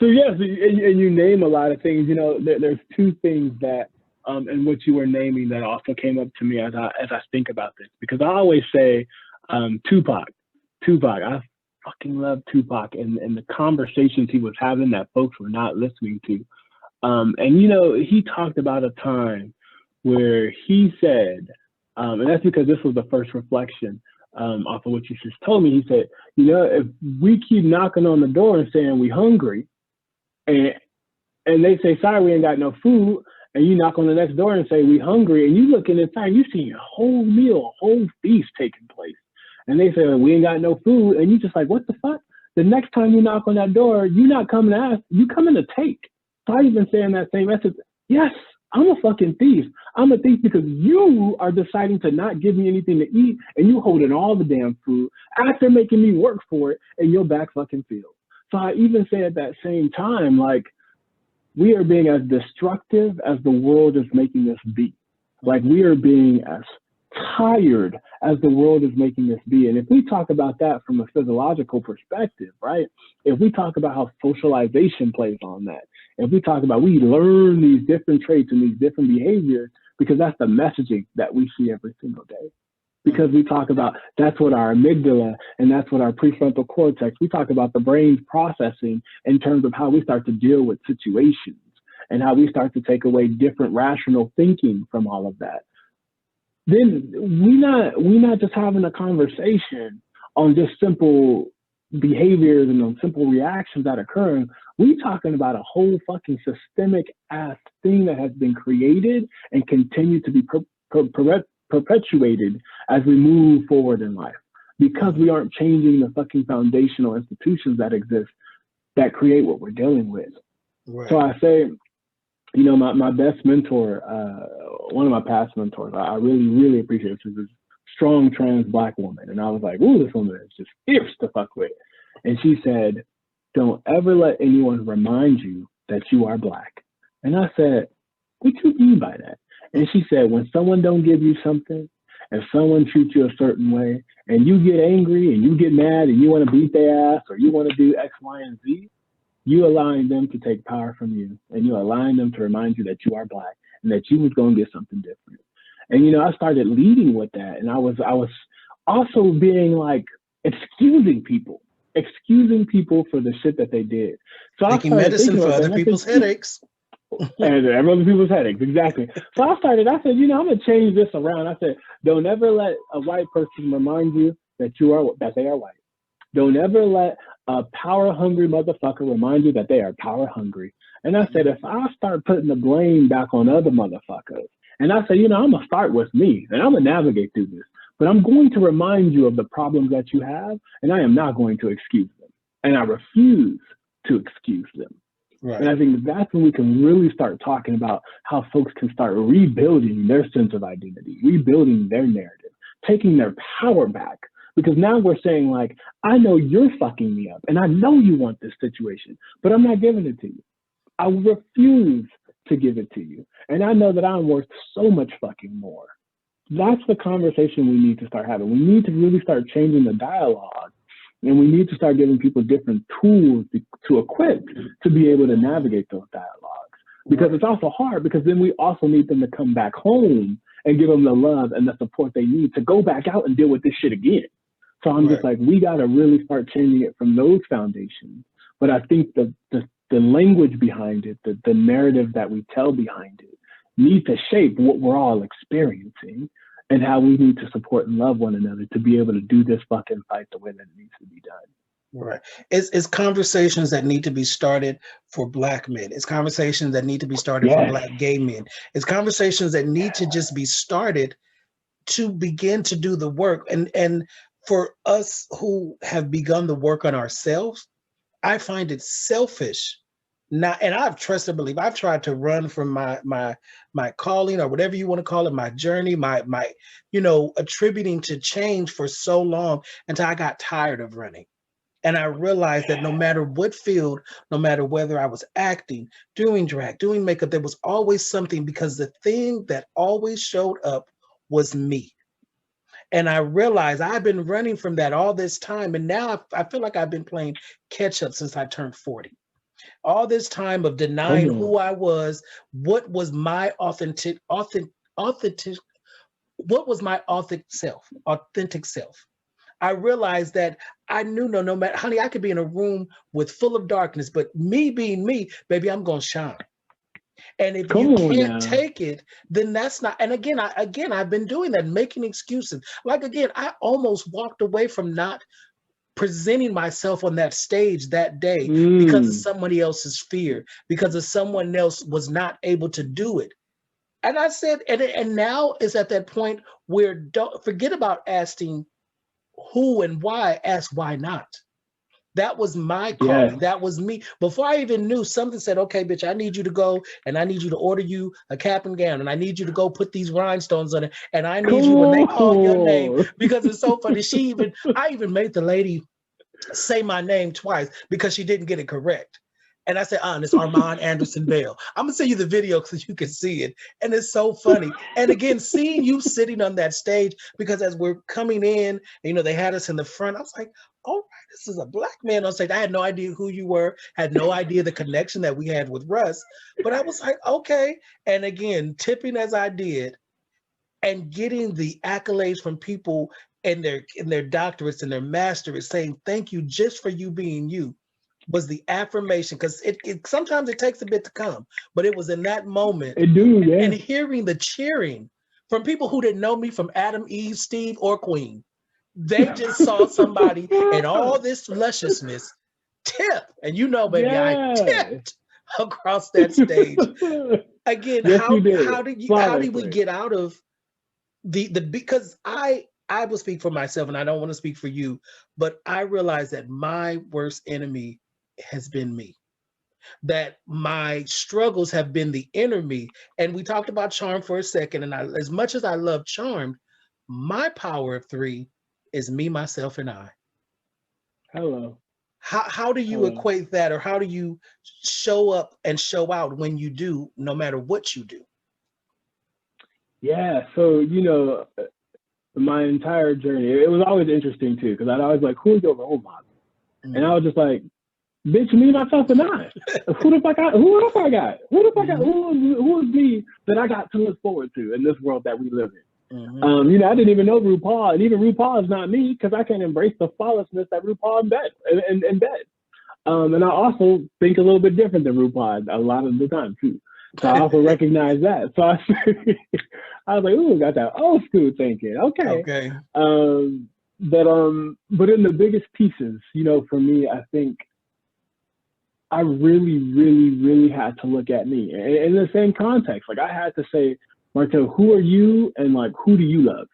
So yes, and you name a lot of things. There's two things that, and what you were naming that also came up to me as I think about this, because I always say, Tupac. I fucking love Tupac and the conversations he was having that folks were not listening to. And he talked about a time where he said, and that's because this was the first reflection off of what you just told me. He said, if we keep knocking on the door and saying we hungry, and they say, sorry, we ain't got no food, and you knock on the next door and say we hungry, and you looking inside, you see a whole meal, a whole feast taking place. And they say, we ain't got no food, and you just like, what the fuck? the next time you knock on that door, you're not coming to ask, you coming to take. So I even say in that same message, yes, I'm a fucking thief. I'm a thief because you are deciding to not give me anything to eat and you holding all the damn food after making me work for it in your back fucking field. So I even say at that same time, like, we are being as destructive as the world is making us be. Like, we are being as tired as the world is making us be. And if we talk about that from a physiological perspective, right? If we talk about how socialization plays on that, if we talk about we learn these different traits and these different behaviors because that's the messaging that we see every single day. Because we talk about that's what our amygdala and that's what our prefrontal cortex, we talk about the brain's processing in terms of how we start to deal with situations and how we start to take away different rational thinking from all of that. Then we not just having a conversation on just simple behaviors and on simple reactions that occur. We talking about a whole fucking systemic ass thing that has been created and continue to be perpetuated as we move forward in life because we aren't changing the fucking foundational institutions that exist that create what we're dealing with. Right. So I say, you know, my best mentor, one of my past mentors, I really, really appreciate. She's a strong trans Black woman. And I was like, ooh, this woman is just fierce to fuck with. And she said, don't ever let anyone remind you that you are Black. And I said, what do you mean by that? And she said, when someone don't give you something, if someone treats you a certain way, and you get angry and you get mad and you want to beat their ass or you want to do X, Y, and Z, you allowing them to take power from you and you allowing them to remind you that you are Black and that you was going to get something different. And, you know, I started leading with that. And I was also being like, excusing people for the shit that they did. So taking medicine for other people's headaches. And other people's headaches, exactly. So I said, you know, I'm going to change this around. I said, don't ever let a white person remind you that they are white. Don't ever let a power-hungry motherfucker remind you that they are power-hungry. And I said, if I start putting the blame back on other motherfuckers, and I said, you know, I'm going to start with me, and I'm going to navigate through this, but I'm going to remind you of the problems that you have, and I am not going to excuse them. And I refuse to excuse them. Right. And I think that's when we can really start talking about how folks can start rebuilding their sense of identity, rebuilding their narrative, taking their power back. Because now we're saying, like, I know you're fucking me up and I know you want this situation, but I'm not giving it to you. I refuse to give it to you. And I know that I'm worth so much fucking more. That's the conversation we need to start having. We need to really start changing the dialogue. And we need to start giving people different tools to equip to be able to navigate those dialogues. Because it's also hard because then we also need them to come back home and give them the love and the support they need to go back out and deal with this shit again. So I'm just like, we got to really start changing it from those foundations. But I think the language behind it, the narrative that we tell behind it, need to shape what we're all experiencing and how we need to support and love one another to be able to do this fucking fight the way that it needs to be done. Right. It's conversations that need to be started for Black men. It's conversations that need to be started for Black gay men. It's conversations that need to just be started to begin to do the work. And for us who have begun the work on ourselves, I find it selfish. Now, and I've trusted believe I've tried to run from my calling or whatever you want to call it, my journey, my attributing to change for so long until I got tired of running. And I realized that no matter what field, no matter whether I was acting, doing drag, doing makeup, there was always something because the thing that always showed up was me. And I realized I've been running from that all this time. And now I feel like I've been playing catch up since I turned 40. All this time of denying who I was, what was my authentic, what was my authentic self. I realized that I knew no matter, honey, I could be in a room with full of darkness, but me being me, baby, I'm going to shine. And if you can't take it, then that's not. And again, I've been doing that, making excuses. Like, again, I almost walked away from not presenting myself on that stage that day because of somebody else's fear, because of someone else was not able to do it. And I said, and now is at that point where don't forget about asking who and why, ask why not. That was my Yeah. calling. That was me. Before I even knew, something said, okay, bitch, I need you to go and I need you to order you a cap and gown and I need you to go put these rhinestones on it. And I need you when they call your name, Cool. because it's so funny. I even made the lady say my name twice because she didn't get it correct. And I said, it's Armand Anderson Bell. I'm gonna send you the video so you can see it. And it's so funny. And again, seeing you sitting on that stage, because as we're coming in, they had us in the front. I was like, all right, this is a Black man on stage. I had no idea who you were, had no idea the connection that we had with Russ. But I was like, okay. And again, tipping as I did and getting the accolades from people and their doctorates and their masters saying thank you just for you being you was the affirmation, because it sometimes it takes a bit to come, but it was in that moment and hearing the cheering from people who didn't know me from Adam, Eve, Steve, or Queen. They just saw somebody in all this lusciousness tip, and baby, I tipped across that stage. Again, yes, how did we get out of because I will speak for myself and I don't want to speak for you, but I realize that my worst enemy has been me. That my struggles have been the inner me. And we talked about charm for a second. And as much as I love Charmed, my power of 3 is me, myself, and I. Hello. How do you equate that, or how do you show up and show out when you do, no matter what you do? Yeah, so my entire journey, it was always interesting too, because I'd always like, who's your role model? Mm-hmm. And I was just like, bitch, me, myself, and I. Who the fuck I got? Who is me that I got to look forward to in this world that we live in? Mm-hmm. I didn't even know RuPaul, and even RuPaul is not me, because I can't embrace the flawlessness that RuPaul embeds. And I also think a little bit different than RuPaul a lot of the time too. So I also recognize that. So I was like, ooh, got that old school thinking. Okay. But in the biggest pieces, for me, I think I really, really, really had to look at me in the same context. Like I had to say, Martel, who are you, and like, who do you love?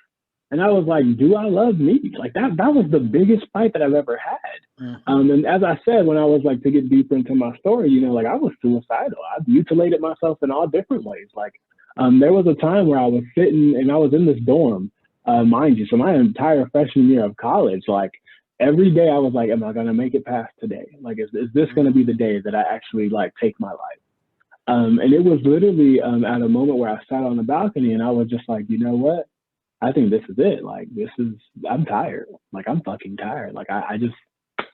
And I was like, do I love me? Like that was the biggest fight that I've ever had. Mm-hmm. And as I said, when I was like, to get deeper into my story, like I was suicidal. I mutilated myself in all different ways. Like there was a time where I was sitting and I was in this dorm, mind you. So my entire freshman year of college, like every day I was like, am I going to make it past today? Like, is this going to be the day that I actually like take my life? And it was literally at a moment where I sat on the balcony and I was just like, you know what? I think this is it. Like, I'm tired. Like, I'm fucking tired. Like, I just,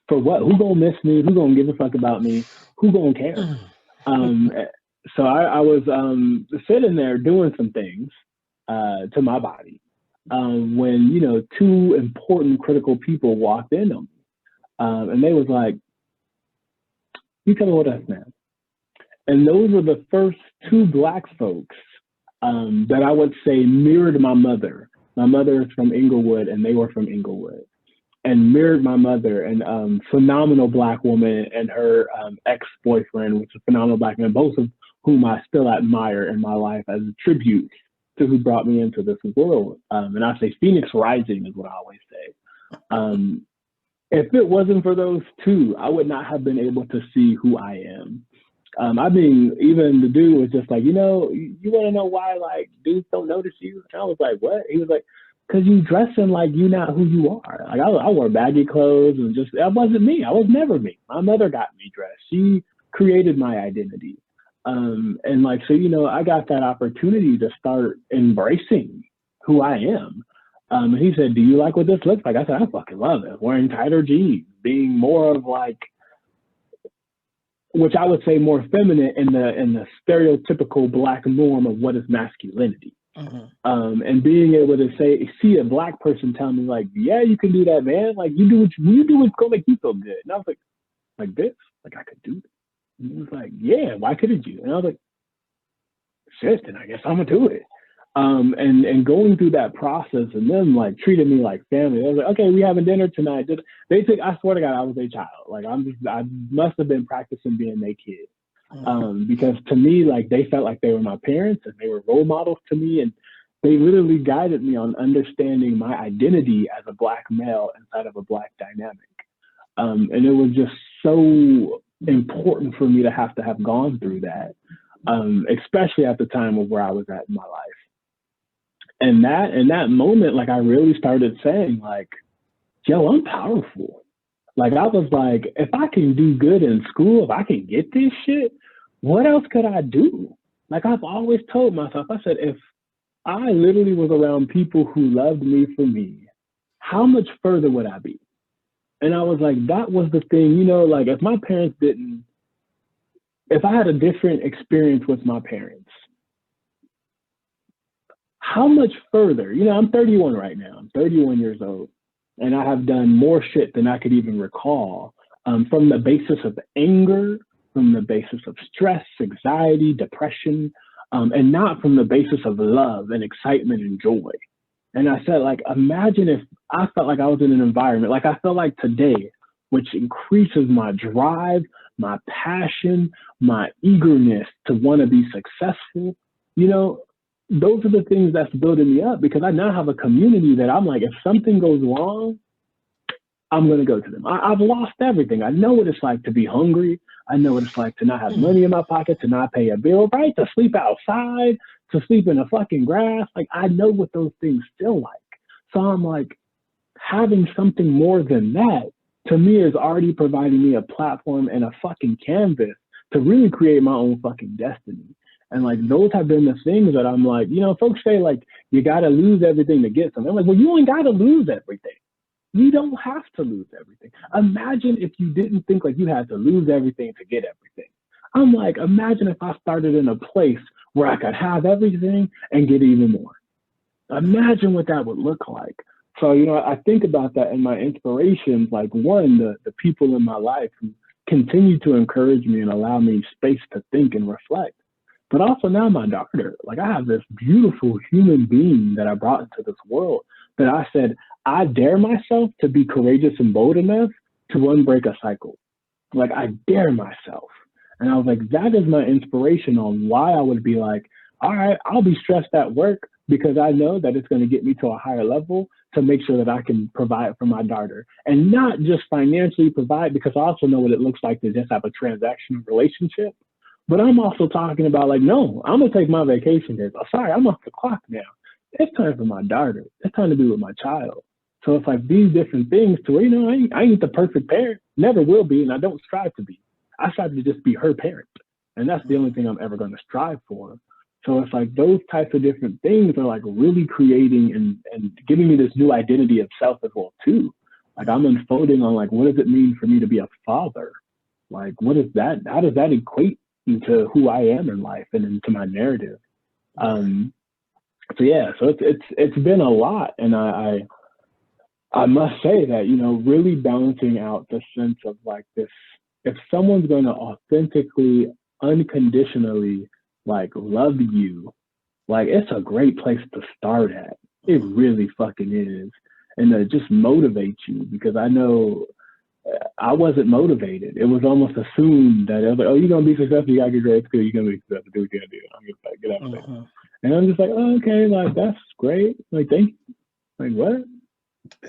for what? Who gonna miss me? Who gonna give a fuck about me? Who gonna care? So I was sitting there doing some things to my body when, 2 important critical people walked in on me. And they was like, you coming with us now? And those were the first 2 Black folks that I would say mirrored my mother. My mother is from Inglewood, and they were from Inglewood, and mirrored my mother, and phenomenal Black woman and her ex-boyfriend, which is a phenomenal Black man, both of whom I still admire in my life as a tribute to who brought me into this world. And I say Phoenix Rising is what I always say. If it wasn't for those 2, I would not have been able to see who I am. Even the dude was just like, you want to know why, like, dudes don't notice you? And I was like, what? He was like, because you dressing like you not who you are. Like, I wore baggy clothes and that wasn't me. I was never me. My mother got me dressed. She created my identity. And like, so, I got that opportunity to start embracing who I am. And he said, do you like what this looks like? I said, I fucking love it. Wearing tighter jeans, being more of like, which I would say more feminine in the stereotypical Black norm of what is masculinity. Mm-hmm. And being able to see a Black person tell me like, yeah, you can do that, man. Like you do what's gonna make you feel good. And I was like this, like I could do it. And he was like, yeah, why couldn't you? And I was like, shit, then I guess I'm gonna do it. And going through that process and them like treating me like family. I was like, okay, we having dinner tonight. I swear to God, I was a child. Like I must have been practicing being their kid. Because to me, like they felt like they were my parents and they were role models to me. And they literally guided me on understanding my identity as a Black male inside of a Black dynamic. And it was just so important for me to have gone through that, especially at the time of where I was at in my life. And that in that moment, like I really started saying, like, yo, I'm powerful. Like I was like, if I can do good in school, if I can get this shit, what else could I do? Like I've always told myself, I said, if I literally was around people who loved me for me, how much further would I be? And I was like, that was the thing, you know, like if my parents didn't, if I had a different experience with my parents, how much further? You know, I'm 31 right now. I'm 31 years old, and I have done more shit than I could even recall, from the basis of anger, from the basis of stress, anxiety, depression, and not from the basis of love and excitement and joy. And I said, like, imagine if I felt like I was in an environment, like I felt like today, which increases my drive, my passion, my eagerness to want to be successful. You know, those are the things that's building me up because I now have a community that I'm like, if something goes wrong, I'm going to go to them. I've lost everything. I know what it's like to be hungry. I know what it's like to not have money in my pocket, to not pay a bill, right? To sleep outside, to sleep in the fucking grass. Like, I know what those things feel like. So I'm like, having something more than that, to me, is already providing me a platform and a fucking canvas to really create my own fucking destiny. And like, those have been the things that I'm like, you know, folks say like, you got to lose everything to get something. I'm like, well, you ain't got to lose everything. You don't have to lose everything. Imagine if you didn't think like you had to lose everything to get everything. I'm like, imagine if I started in a place where I could have everything and get even more. Imagine what that would look like. So, you know, I think about that in my inspirations, like one, the people in my life who continue to encourage me and allow me space to think and reflect. But also now my daughter, like I have this beautiful human being that I brought into this world that I said, I dare myself to be courageous and bold enough to unbreak a cycle. Like I dare myself. And I was like, that is my inspiration on why I would be like, all right, I'll be stressed at work because I know that it's going to get me to a higher level to make sure that I can provide for my daughter and not just financially provide because I also know what it looks like to just have a transactional relationship. But I'm also talking about like, no, I'm going to take my vacation days. Oh, sorry, I'm off the clock now. It's time for my daughter. It's time to be with my child. So it's like these different things to where, you know, I ain't the perfect parent, never will be, and I don't strive to be. I strive to just be her parent. And that's the only thing I'm ever going to strive for. So it's like those types of different things are like really creating and giving me this new identity of self as well too. Like I'm unfolding on like, what does it mean for me to be a father? Like, what is that? How does that equate into who I am in life and into my narrative? So yeah, so it's been a lot. And I must say that, you know, really balancing out the sense of like this, if someone's going to authentically, unconditionally like love you, like it's a great place to start at. It really fucking is. And to just motivate you because I know I wasn't motivated. It was almost assumed that it was like, oh, you're going to be successful, you got to get grades good, you're going to be successful, do what you got to do. I'm just like, get out of there. And I'm just like, oh, okay, like that's great. Like, thank you. Like, what?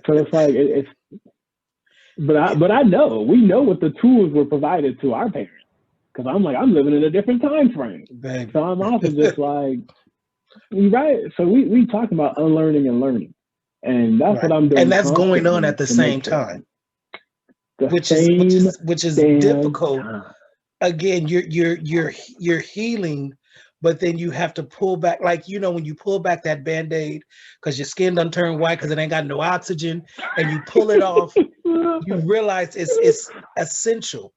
So it's like, but I know, we know what the tools were provided to our parents. Cause I'm like, I'm living in a different time frame. Baby. So I'm also just like, right. So we talk about unlearning and learning. And that's what I'm doing. And that's going on at the same time. Which is difficult. Again, you're healing, but then you have to pull back. Like, you know, when you pull back that Band-Aid because your skin done turned white because it ain't got no oxygen, and you pull it off, you realize it's essential.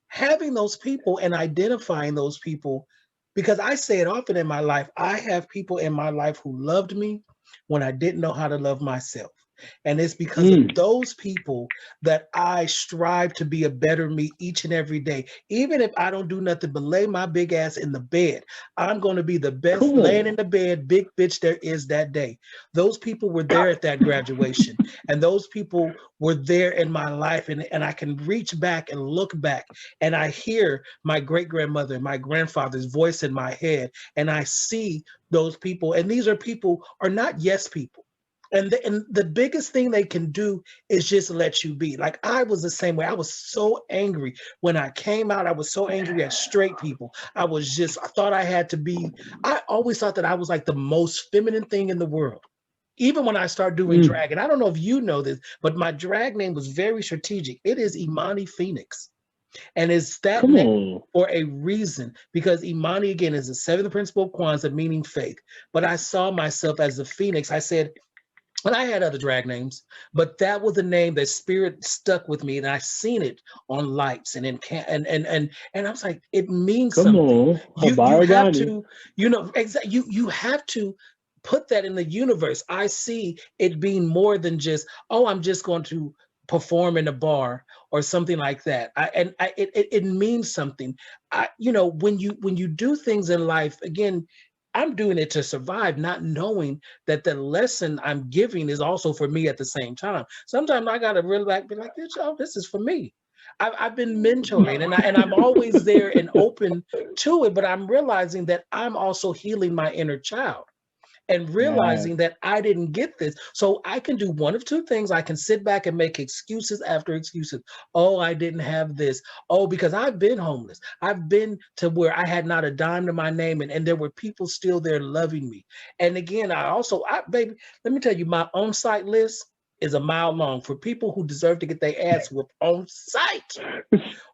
Having those people and identifying those people, because I say it often in my life, I have people in my life who loved me when I didn't know how to love myself. And it's because of those people that I strive to be a better me each and every day. Even if I don't do nothing but lay my big ass in the bed, I'm going to be the best laying in the bed, big bitch there is that day. Those people were there at that graduation. And those people were there in my life. And I can reach back and look back. And I hear my great-grandmother, my grandfather's voice in my head. And I see those people. And these are people are not yes people. And the biggest thing they can do is just let you be. Like I was the same way. I was so angry when I came out. I was so angry at straight people. I thought I had to be, I always thought that I was like the most feminine thing in the world. Even when I started doing Mm. drag, and I don't know if you know this, but my drag name was very strategic. It is Imani Phoenix. And it's that Come name on. for a reason, because Imani, again, is the seventh principle of Kwanzaa, meaning faith. But I saw myself as the Phoenix. I said, and I had other drag names, but that was the name that spirit stuck with me, and I seen it on lights and in and I was like, it means Come something. on. You Habari have Gani. to, you have to put that in the universe. I see it being more than just, oh, I'm just going to perform in a bar or something like that. It means something. When you do things in life, again, I'm doing it to survive, not knowing that the lesson I'm giving is also for me at the same time. Sometimes I gotta really be like, this is for me. I've been mentoring, and I'm always there and open to it, but I'm realizing that I'm also healing my inner child and Yeah. realizing that I didn't get this. So I can do one of two things. I can sit back and make excuses after excuses. Oh, I didn't have this. Oh, because I've been homeless. I've been to where I had not a dime to my name, and there were people still there loving me. And again, baby, let me tell you, my on-site list is a mile long for people who deserve to get their ass whooped on site.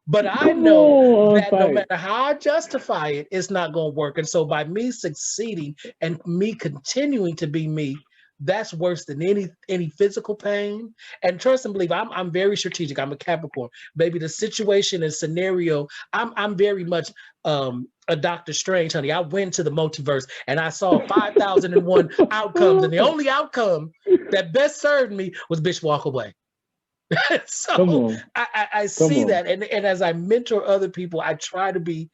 But I Come know on, that no fight. matter how I justify it, it's not going to work. And so by me succeeding and me continuing to be me, that's worse than any physical pain. And trust and believe, I'm very strategic. I'm a Capricorn. Maybe the situation and scenario, I'm very much a Doctor Strange, honey. I went to the multiverse and I saw 5,001 outcomes, and the only outcome that best served me was bitch walk away. Come So on. I Come see on. that, and as I mentor other people, I try to be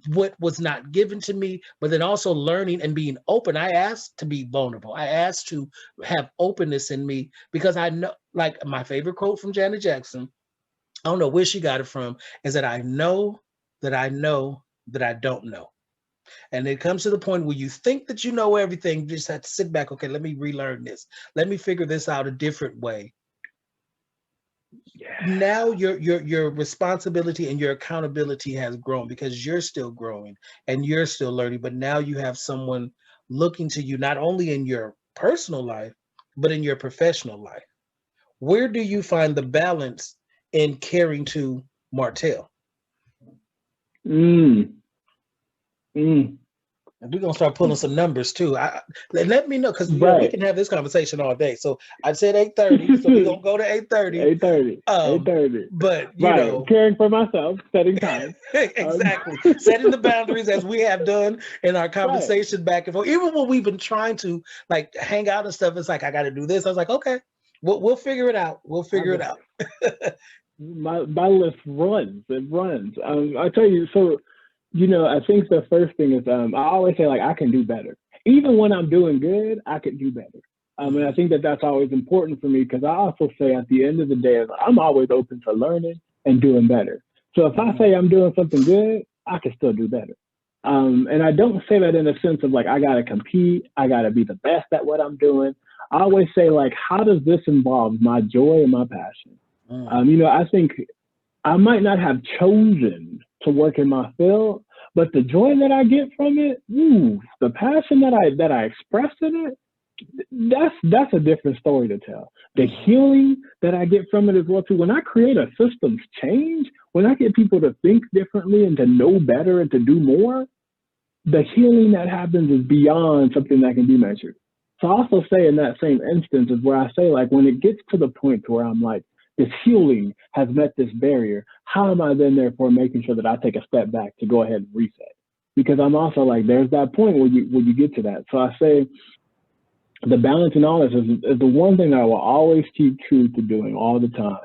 what was not given to me, but then also learning and being open. I asked to be vulnerable. I asked to have openness in me, because I know, like my favorite quote from Janet Jackson, I don't know where she got it from, is that I know that I know that I don't know. And it comes to the point where you think that you know everything, you just have to sit back. Okay, let me relearn this. Let me figure this out a different way. Yeah. Now your responsibility and your accountability has grown, because you're still growing and you're still learning, but now you have someone looking to you, not only in your personal life but in your professional life. Where do you find the balance in caring to Martel? Mm. Mm. And we're gonna start pulling some numbers too. Let me know, because we Right. can have this conversation all day. So I said 8:30, so we're gonna go to 8:30. 8:30. um 8:30. but Right. Caring for myself, setting time. exactly. Setting the boundaries as we have done in our Right. conversation back and forth. Even when we've been trying to like hang out and stuff, it's like, I got to do this. I was like, okay, we'll figure it out. We'll figure it out. My list runs. It runs. I tell you. So, I think the first thing is I always say like I can do better. Even when I'm doing good, I can do better. And I think that that's always important for me, because I also say at the end of the day, I'm always open to learning and doing better. So if I say I'm doing something good, I can still do better. And I don't say that in a sense of like I gotta compete, I gotta be the best at what I'm doing. I always say like, how does this involve my joy and my passion? Mm. I think I might not have chosen to work in my field, but the joy that I get from it, the passion that I express in it, that's a different story to tell. The healing that I get from it as well too. When I create a systems change, when I get people to think differently and to know better and to do more, the healing that happens is beyond something that can be measured. So I also say in that same instance is where I say like when it gets to the point to where I'm like, this healing has met this barrier, how am I then therefore making sure that I take a step back to go ahead and reset? Because I'm also like, there's that point where you get to that. So I say the balance in all this is the one thing I will always keep true to doing all the time,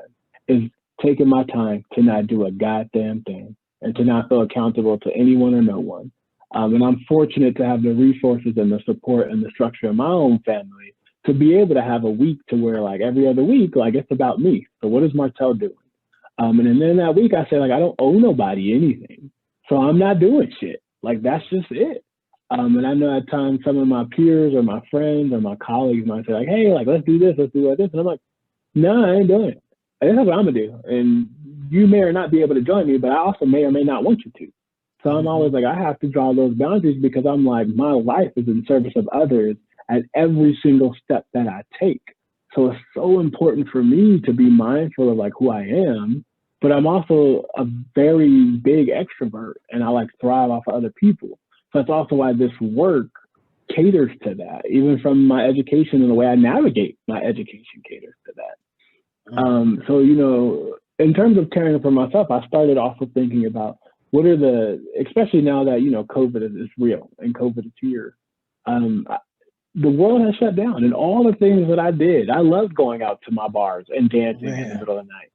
is taking my time to not do a goddamn thing and to not feel accountable to anyone or no one. And I'm fortunate to have the resources and the support and the structure of my own family to be able to have a week to where like every other week, like it's about me. So what is Martel doing? And then that week I say like, I don't owe nobody anything. So I'm not doing shit. Like that's just it. And I know at times some of my peers or my friends or my colleagues might say like, hey, like, let's do this, let's do this. And I'm like, no, I ain't doing it. And that's what I'm gonna do. And you may or not be able to join me, but I also may or may not want you to. So I'm always like, I have to draw those boundaries because I'm like, my life is in service of others at every single step that I take. So it's so important for me to be mindful of like who I am, but I'm also a very big extrovert and I like thrive off of other people. So that's also why this work caters to that, even from my education and the way I navigate my education caters to that. So, you know, in terms of caring for myself, I started off with thinking about what are especially now that, you know, COVID is real and COVID is here. The world has shut down and all the things that I did, I loved going out to my bars and dancing in the middle of the night.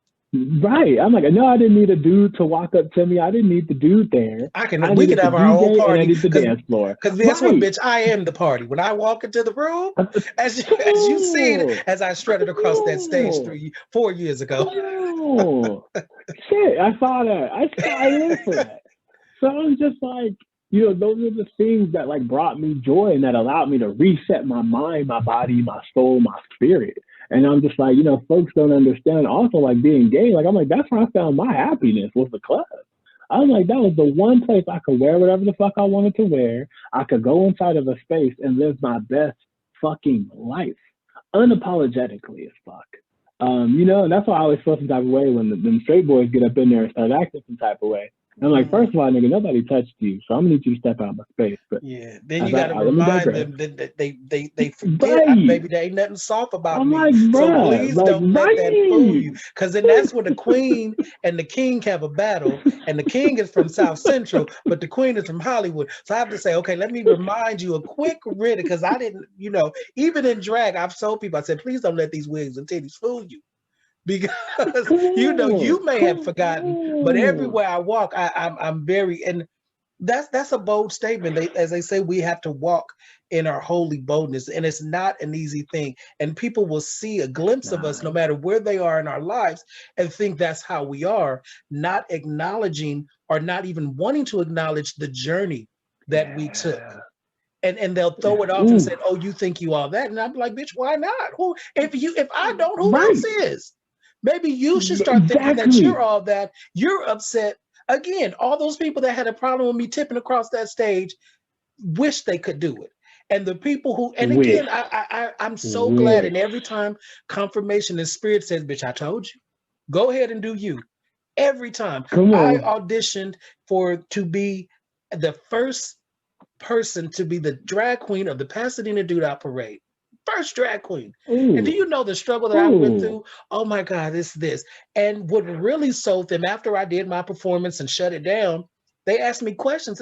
Right. I'm like, no, I didn't need a dude to walk up to me. I didn't need the dude there. We could have our own party. And I need the dance floor. Because guess what, bitch? I am the party. When I walk into the room, as you seen, as I strutted across that stage 4 years ago. Shit, I saw that. I lived for that. So I was just like, you know, those are the things that like brought me joy and that allowed me to reset my mind, my body, my soul, my spirit. And I'm just like, you know, folks don't understand also like being gay. Like, I'm like, that's where I found my happiness was the club. I was like, that was the one place I could wear whatever the fuck I wanted to wear. I could go inside of a space and live my best fucking life, unapologetically as fuck. You know, and that's why I always feel some type of way when them straight boys get up in there and start acting some type of way. And I'm like, first of all, nigga, nobody touched you, so I'm gonna need you to step out of my space. But yeah, then you gotta remind them that they forget, baby, there ain't nothing soft about me. Like, so please don't let that fool you, because then that's when the queen and the king have a battle, and the king is from South Central, but the queen is from Hollywood. So I have to say, okay, let me remind you a quick rid, because I didn't, you know, even in drag, I've told people, I said, please don't let these wigs and titties fool you. Because you know you may have forgotten, but everywhere I walk, I'm very, and that's a bold statement. As they say, we have to walk in our holy boldness, and it's not an easy thing. And people will see a glimpse of us, no matter where they are in our lives, and think that's how we are, not acknowledging or not even wanting to acknowledge the journey that we took. And they'll throw it off and say, "Oh, you think you all that?" And I'm like, "Bitch, why not? Who? If I don't, who else is?" Maybe you should start thinking that you're all that. You're upset. Again, all those people that had a problem with me tipping across that stage wish they could do it. And the people who, and again, I'm so glad. And every time confirmation and spirit says, bitch, I told you, go ahead and do you. Every time I auditioned to be the first person to be the drag queen of the Pasadena Doodah Parade. First drag queen. And do you know the struggle that I went through? Oh my God, this. And what really sold them after I did my performance and shut it down, they asked me questions.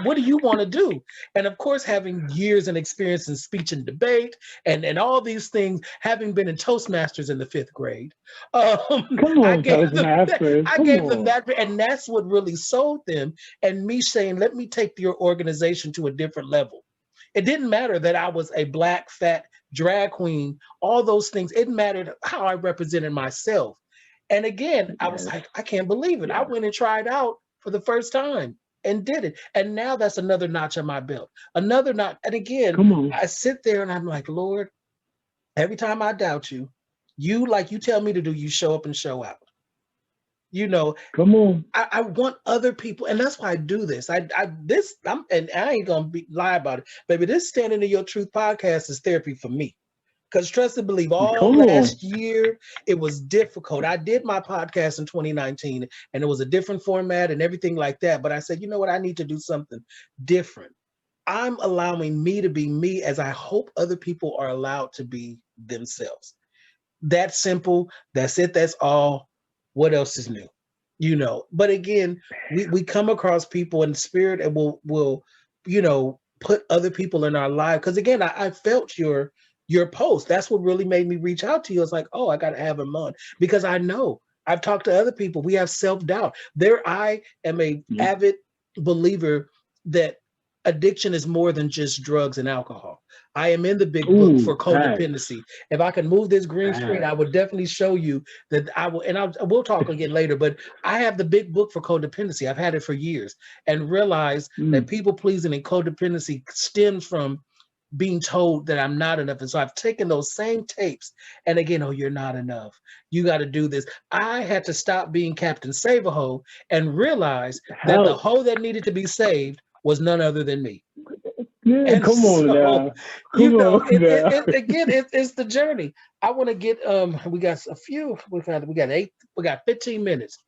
What do you want to do? And of course, having years and experience in speech and debate and all these things, having been in Toastmasters in the 5th grade, I gave them that, and that's what really sold them. And me saying, let me take your organization to a different level. It didn't matter that I was a Black, fat drag queen, all those things. It mattered how I represented myself. And again, I was like, I can't believe it. I went and tried out for the first time and did it. And now that's another notch on my belt. Another notch. And again, I sit there and I'm like, Lord, every time I doubt you, like you tell me to do, you show up and show out. You know, I want other people, and that's why I do this. And I ain't gonna lie about it, baby. This Standing in Your Truth podcast is therapy for me. Because trust and believe, last year it was difficult. I did my podcast in 2019, and it was a different format and everything like that. But I said, you know what? I need to do something different. I'm allowing me to be me, as I hope other people are allowed to be themselves. That's simple. That's it. That's all. What else is new? You know, but again, we come across people in spirit and we'll you know, put other people in our life. Because again, I felt your post. That's what really made me reach out to you. It's like, oh, I got to have him on, because I know I've talked to other people. We have self-doubt. I am a avid believer that addiction is more than just drugs and alcohol. I am in the big book for Ooh, codependency. If I can move this green screen, I facts. would definitely show you that I will, and we'll talk again later, but I have the big book for codependency. I've had it for years and realized that people pleasing and codependency stems from being told that I'm not enough. And so I've taken those same tapes and again, oh, you're not enough. You got to do this. I had to stop being Captain Save-A-Ho and realize that the Help. hoe that needed to be saved was none other than me. Yeah, And come on so, now. Come on now. it's the journey. I want to get we got a few, we got 15 minutes.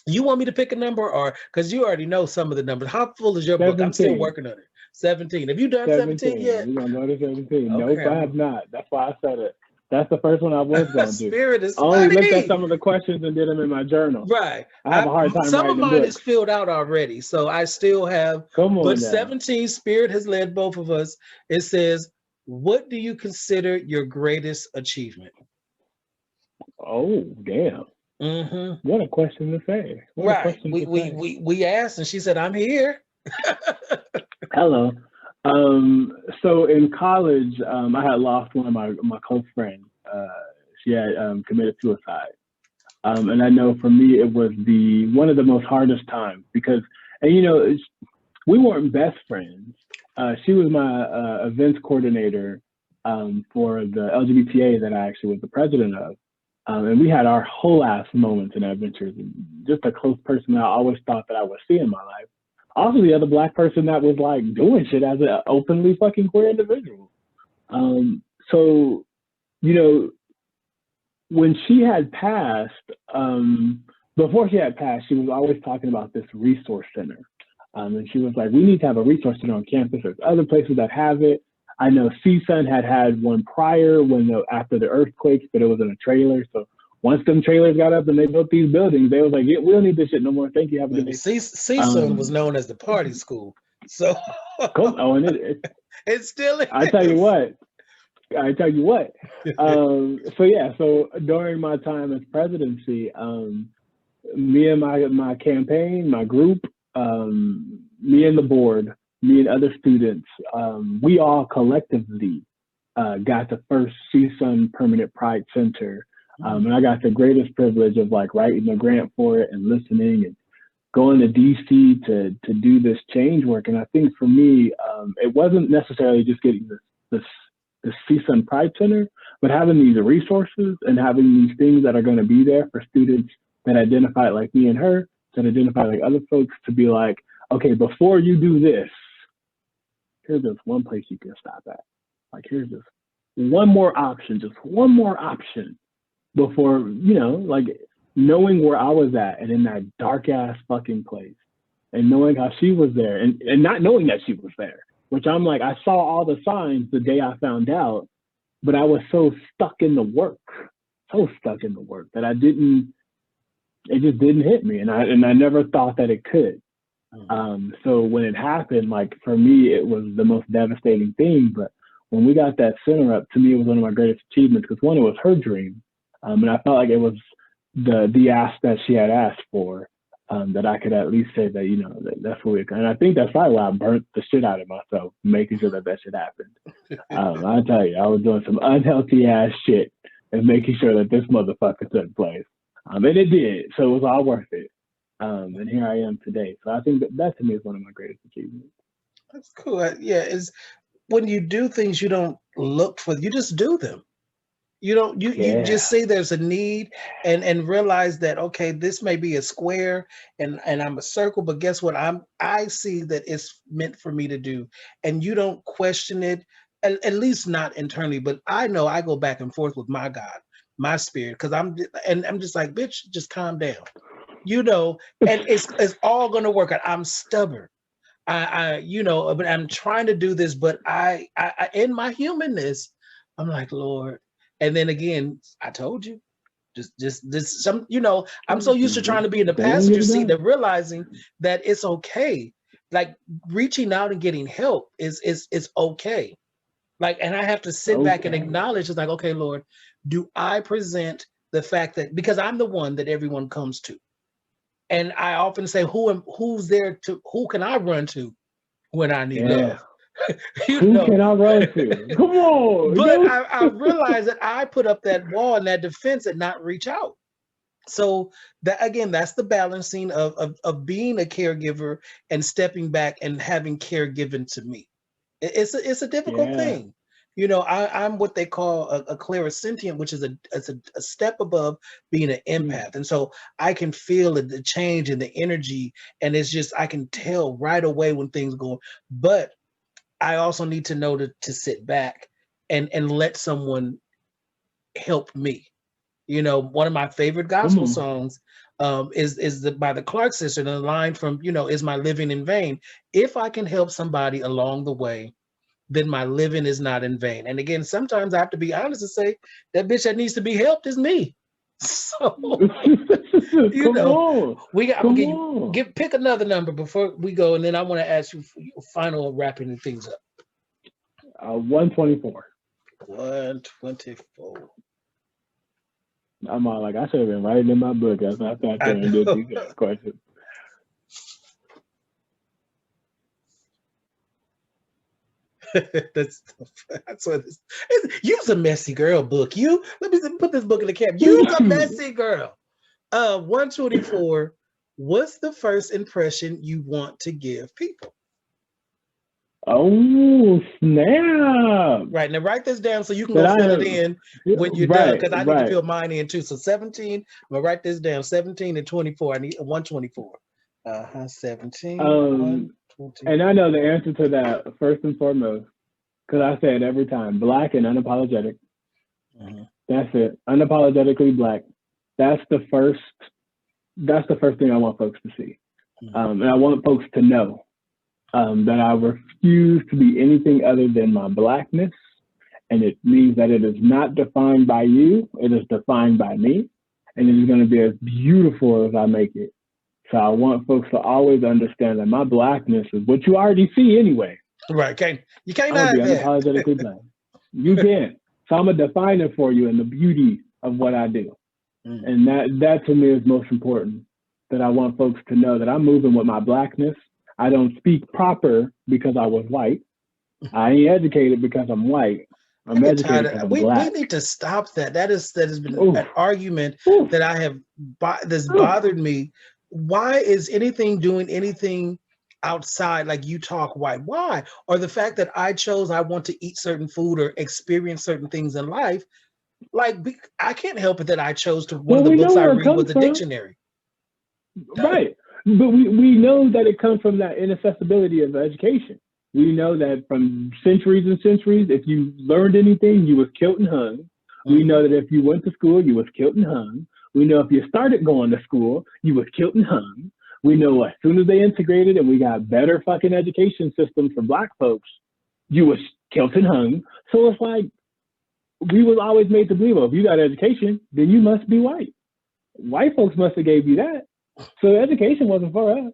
You want me to pick a number, or because you already know some of the numbers? How full is your book? I'm still 17. working on it. 17. Have you done 17 17. yet? We're gonna go to 17. Okay. Nope, I have not. That's why I said it. That's the first one I was gonna do. Spirit is I only looked at funny. some of the questions and did them in my journal. Right. I have a hard time Some of writing mine is books. filled out already, so I still have. Come But on now. 17, Spirit has led both of us. It says, "What do you consider your greatest achievement?" Oh, damn. Mm-hmm. What a question to say. What a Right. question to say. We asked, and she said, "I'm here." Hello. So in college, I had lost one of my close friends. She had committed suicide. And I know for me, it was one of the most hardest times because, and we weren't best friends. She was my events coordinator for the LGBTA that I actually was the president of. And we had our whole ass moments and adventures. And just a close person that I always thought that I would see in my life. Also, the other Black person that was like doing shit as an openly fucking queer individual. So, when she had passed, before she had passed, she was always talking about this resource center. And she was like, we need to have a resource center on campus. There's other places that have it. I know CSUN had one prior after the earthquakes, but it was in a trailer. So once them trailers got up and they built these buildings, they was like, yeah, we don't need this shit no more. Thank you. Have a good day. CSUN was known as the party school. So and it still is. I tell you what. So during my time as presidency, me and my campaign, my group, me and the board, me and other students, we all collectively got the first CSUN Permanent Pride Center. And I got the greatest privilege of like writing a grant for it and listening and going to DC to do this change work. And I think for me, it wasn't necessarily just getting this CSUN Pride Center, but having these resources and having these things that are going to be there for students that identify like me and her, that identify like other folks, to be like, okay, before you do this, here's this one place you can stop at. Like, here's this one more option, just one more option before, like knowing where I was at and in that dark ass fucking place and knowing how she was there and not knowing that she was there, which I'm like, I saw all the signs the day I found out, but I was so stuck in the work that it just didn't hit me. And I never thought that it could. So when it happened, like for me, it was the most devastating thing. But when we got that center up, to me, it was one of my greatest achievements because one, it was her dream. And I felt like it was the ask that she had asked for, that I could at least say that, that's what we, and I think that's probably why I burnt the shit out of myself, making sure that shit happened. I tell you, I was doing some unhealthy ass shit and making sure that this motherfucker took place. And it did. So it was all worth it. And here I am today. So I think that to me is one of my greatest achievements. That's cool. Yeah. Is when you do things, you don't look for, you just do them. You don't, you just see there's a need and realize that, okay, this may be a square and I'm a circle, but guess what? I see that it's meant for me to do. And you don't question it, at least not internally, but I know I go back and forth with my God, my spirit, because I'm just like, bitch, just calm down. And it's all gonna work out. I'm stubborn. But I'm trying to do this, but I in my humanness, I'm like, Lord. And then again, I told you, just some, I'm so used to trying to be in the passenger seat that realizing that it's okay. Like reaching out and getting help is okay. Like, and I have to sit back and acknowledge, it's like, okay, Lord, do I present the fact that, because I'm the one that everyone comes to. And I often say, who's there who can I run to when I need Yeah. love. You Who know, can I run to? Come on. but I realized that I put up that wall and that defense and not reach out. So that again, that's the balancing of being a caregiver and stepping back and having care given to me. It's a difficult Yeah. thing. You know, I'm what they call a clairsentient, which is a step above being an Mm. empath. And so I can feel the change in the energy, and it's just I can tell right away when things go. But I also need to know to sit back and let someone help me. You know, one of my favorite Come gospel on. songs by the Clark sister, and the line from, is my living in vain? If I can help somebody along the way, then my living is not in vain. And again, sometimes I have to be honest and say that bitch that needs to be helped is me. So, you Come know, on. I'm Come gonna on. pick another number before we go, and then I want to ask you for your final wrapping things up. 124. 124. I'm all like, I should have been writing in my book as I sat I there and did know. these questions. That's what use a messy girl book. Let me put this book in the camera. Use a messy girl. 124. What's the first impression you want to give people? Oh, snap. Right, now write this down so you can That go I fill it have, in yeah, when you're done, right, because I need to right. fill mine in too. So 17, I'm gonna write this down. 17 and 24. I need 124. 17, And 124. I know the answer to that first and foremost, because I say it every time, Black and unapologetic. Mhm. That's it. Unapologetically Black. That's the first. That's the first thing I want folks to see, and I want folks to know that I refuse to be anything other than my Blackness, and it means that it is not defined by you. It is defined by me, and it is going to be as beautiful as I make it. So I want folks to always understand that my Blackness is what you already see anyway. Right, you can't I'm gonna be hide that. unapologetically Black. You can't. So I'm gonna define it for you in the beauty of what I do. And that to me is most important. That I want folks to know that I'm moving with my Blackness. I don't speak proper because I was white. I ain't educated because I'm white. I I'm get educated tired because of I'm we Black. need to stop that. That has been Oof, an argument oof, that I have that's oof. bothered me. Why is anything doing anything outside like you talk white? Why? Or the fact that I want to eat certain food or experience certain things in life. Like I can't help it that I chose to one Well, of the we know books I where it read comes was a from, dictionary. right? But we know that it comes from that inaccessibility of education. We know that from centuries and centuries, if you learned anything, you was killed and hung. We know that if you went to school, you was killed and hung. We know if you started going to school, you was killed and hung. We know as soon as they integrated and we got better fucking education systems for Black folks, you was killed and hung. So it's like we was always made to believe, well, if you got education, then you must be white. White folks must have gave you that. So education wasn't for us.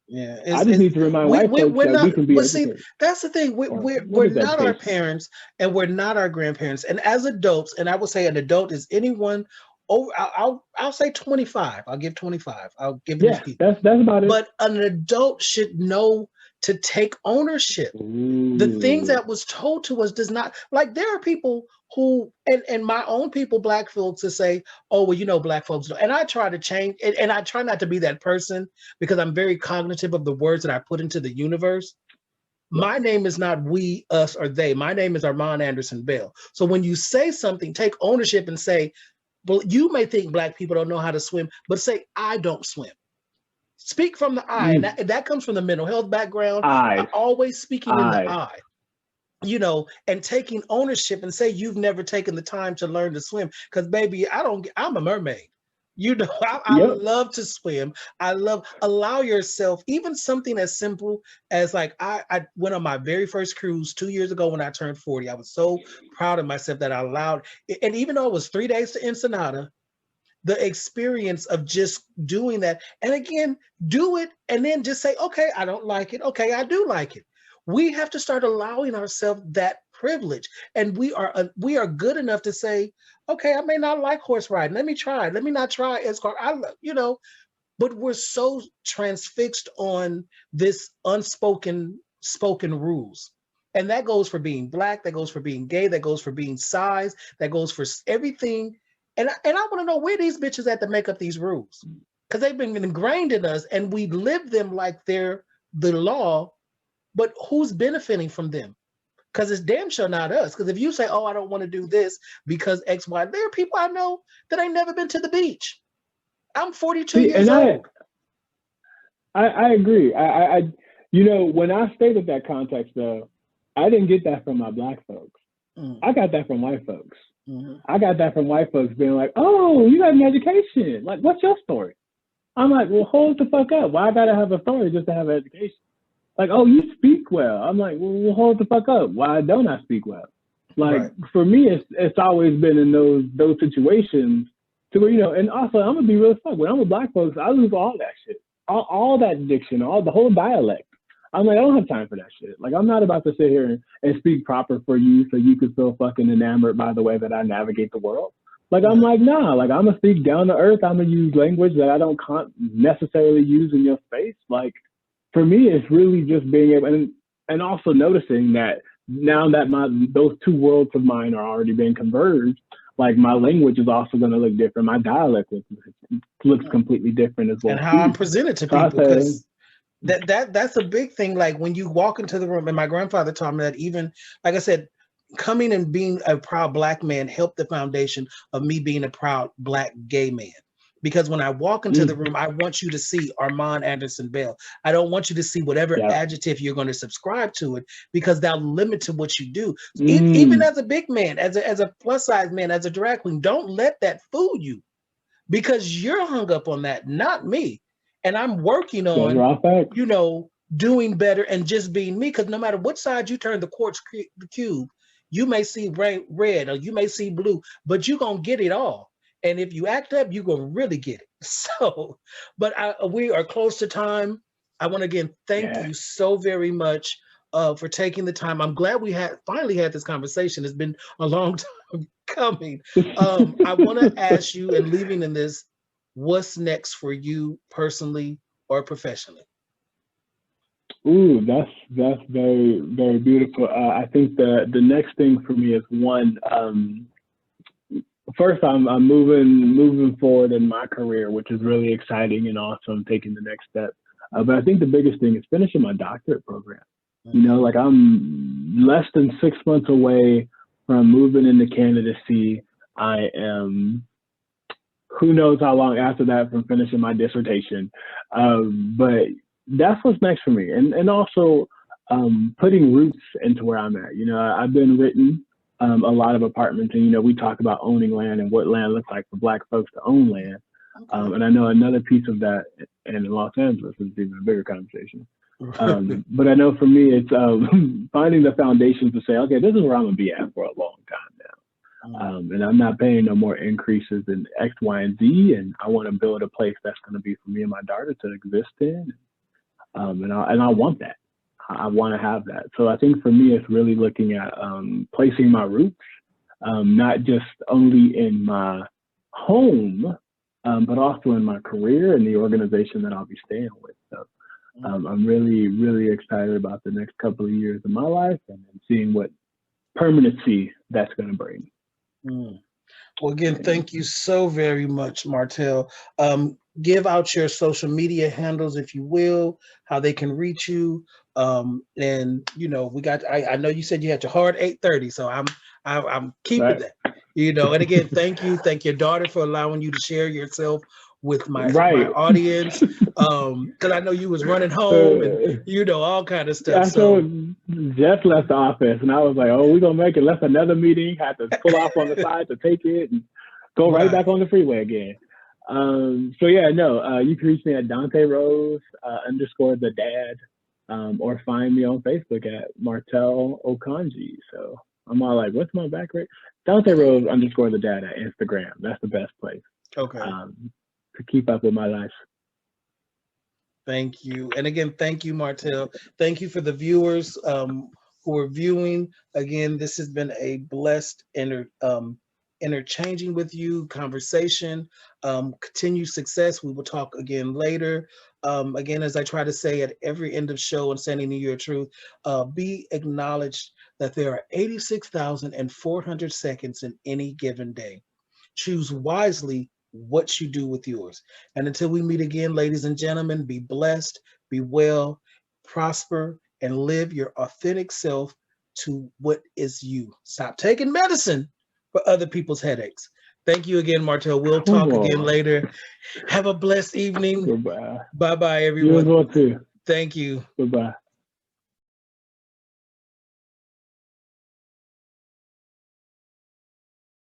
Yeah, I just need to remind white folks we're that we not. can be But see, educated. that's the thing. Or what We're is not our education? parents, and we're not our grandparents. And as adults, and I will say an adult is anyone over. I'll say 25. I'll give 25. I'll give those Yeah, people. that's about it. But an adult should know to take ownership. The things Ooh. that was told to us does not, like, there are people who and my own people, Black folks, to say, oh well, Black folks don't. And I try to change, and I try not to be that person because I'm very cognitive of the words that I put into the universe. Yeah. My name is not we, us, or they. My name is Armand Anderson Bell. So when you say something, take ownership and say, well, you may think Black people don't know how to swim, but say, I don't swim. Speak from the I, and that comes from the mental health background. Eyes. Always speaking in the Eyes. I, and taking ownership and say you've never taken the time to learn to swim. Because baby, I'm a mermaid. I Yep. love to swim. Allow yourself, even something as simple as like I went on my very first cruise 2 years ago when I turned 40. I was so proud of myself that I allowed, and even though it was 3 days to Ensenada, the experience of just doing that. And again, do it and then just say, okay, I don't like it. Okay, I do like it. We have to start allowing ourselves that privilege. And we are good enough to say, okay, I may not like horse riding. Let me try it. Let me not try escort. but we're so transfixed on this spoken rules. And that goes for being Black, that goes for being gay, that goes for being size, that goes for everything. And I want to know where these bitches at to make up these rules, because they've been ingrained in us and we live them like they're the law. But who's benefiting from them? Because it's damn sure not us. Because if you say, oh, I don't want to do this because X, Y, there are people I know that ain't never been to the beach. I'm 42 years old. I agree. I you know, when I stayed at that context though, I didn't get that from my Black folks. I got that from white folks. I got that from white folks being like, oh, you got an education. Like, what's your story? I'm like, well, hold the fuck up. Why I gotta have a story just to have an education? Like, oh, you speak well. I'm like, well, hold the fuck up. Why don't I speak well? Like, for me, it's always been in those situations to where, you know, and also I'm gonna be real fuck. When I'm with Black folks, I lose all that shit. All that diction, the whole dialect. I'm like, I don't have time for that shit. Like, I'm not about to sit here and speak proper for you so you can feel fucking enamored by the way that I navigate the world. Like, I'm like, nah, like, I'm gonna speak down to earth. I'm gonna use language that I don't necessarily use in your face. Like, for me, it's really just being able, and also noticing that now that those two worlds of mine are already being converged, like, my language is also going to look different. My dialect looks completely different as well. And how I'm presented to people, because that's a big thing. Like, when you walk into the room, and my grandfather taught me that, even, like I said, coming and being a proud Black man helped the foundation of me being a proud Black gay man. Because when I walk into the room, I want you to see Armand Anderson Bell. I don't want you to see whatever adjective you're going to subscribe to it, because that'll limit to what you do. Even as a big man, as a plus size man, as a drag queen, don't let that fool you, because you're hung up on that, not me. And I'm working on, you know, doing better and just being me. Because no matter what side you turn the quartz cube, you may see red or you may see blue, but you're going to get it all. And if you act up, you're going to really get it. So, but we are close to time. I want to again thank you so very much for taking the time. I'm glad we finally had this conversation. It's been a long time coming. I want to ask you, and leaving in this, what's next for you personally or professionally? Ooh, that's very, very beautiful. I think the next thing for me is one. First, I'm moving forward in my career, which is really exciting and awesome, taking the next step. But I think the biggest thing is finishing my doctorate program. You know, like, I'm less than 6 months away from moving into candidacy. I am, who knows how long after that, from finishing my dissertation. But that's what's next for me. And also putting roots into where I'm at. You know, I've been written a lot of apartments, and, you know, we talk about owning land and what land looks like for Black folks to own land. And I know another piece of that, and in Los Angeles is even a bigger conversation. But I know for me, it's finding the foundation to say, okay, this is where I'm gonna be at for a long time now. And I'm not paying no more increases in X, Y, and Z. And I want to build a place that's going to be for me and my daughter to exist in. And I want that. I want to have that. So I think for me, it's really looking at placing my roots, not just only in my home, but also in my career and the organization that I'll be staying with. So I'm really, really excited about the next couple of years of my life and seeing what permanency that's going to bring. Well, again, thank you so very much, Martel. Give out your social media handles, if you will, how they can reach you. And, you know, I know you said you had your hard 8:30, so I'm keeping that, you know. And again, thank your daughter for allowing you to share yourself with my audience. Because I know you was running home and, you know, all kind of stuff. So Jeff left the office and I was like, oh, we're gonna make it. Left another meeting, had to pull off on the side to take it and go right back on the freeway again. So yeah, no, you can reach me at Dante Rose _ the dad, or find me on Facebook at Martel Okonji. So I'm all like, what's my back rate? Dante Rose _ the dad at Instagram. That's the best place. Okay. To keep up with my life. Thank you. And again, thank you, Martel. Thank you for the viewers who are viewing. Again, this has been a blessed interchanging with you, conversation, continued success. We will talk again later. Again, as I try to say at every end of show and Standing in Your Truth, be acknowledged that there are 86,400 seconds in any given day. Choose wisely what you do with yours. And until we meet again, ladies and gentlemen, be blessed, be well, prosper, and live your authentic self to what is you. Stop taking medicine for other people's headaches. Thank you again, Martel. We'll talk again later. Have a blessed evening. Goodbye. Bye-bye, You as everyone. well, too. Thank you. Goodbye.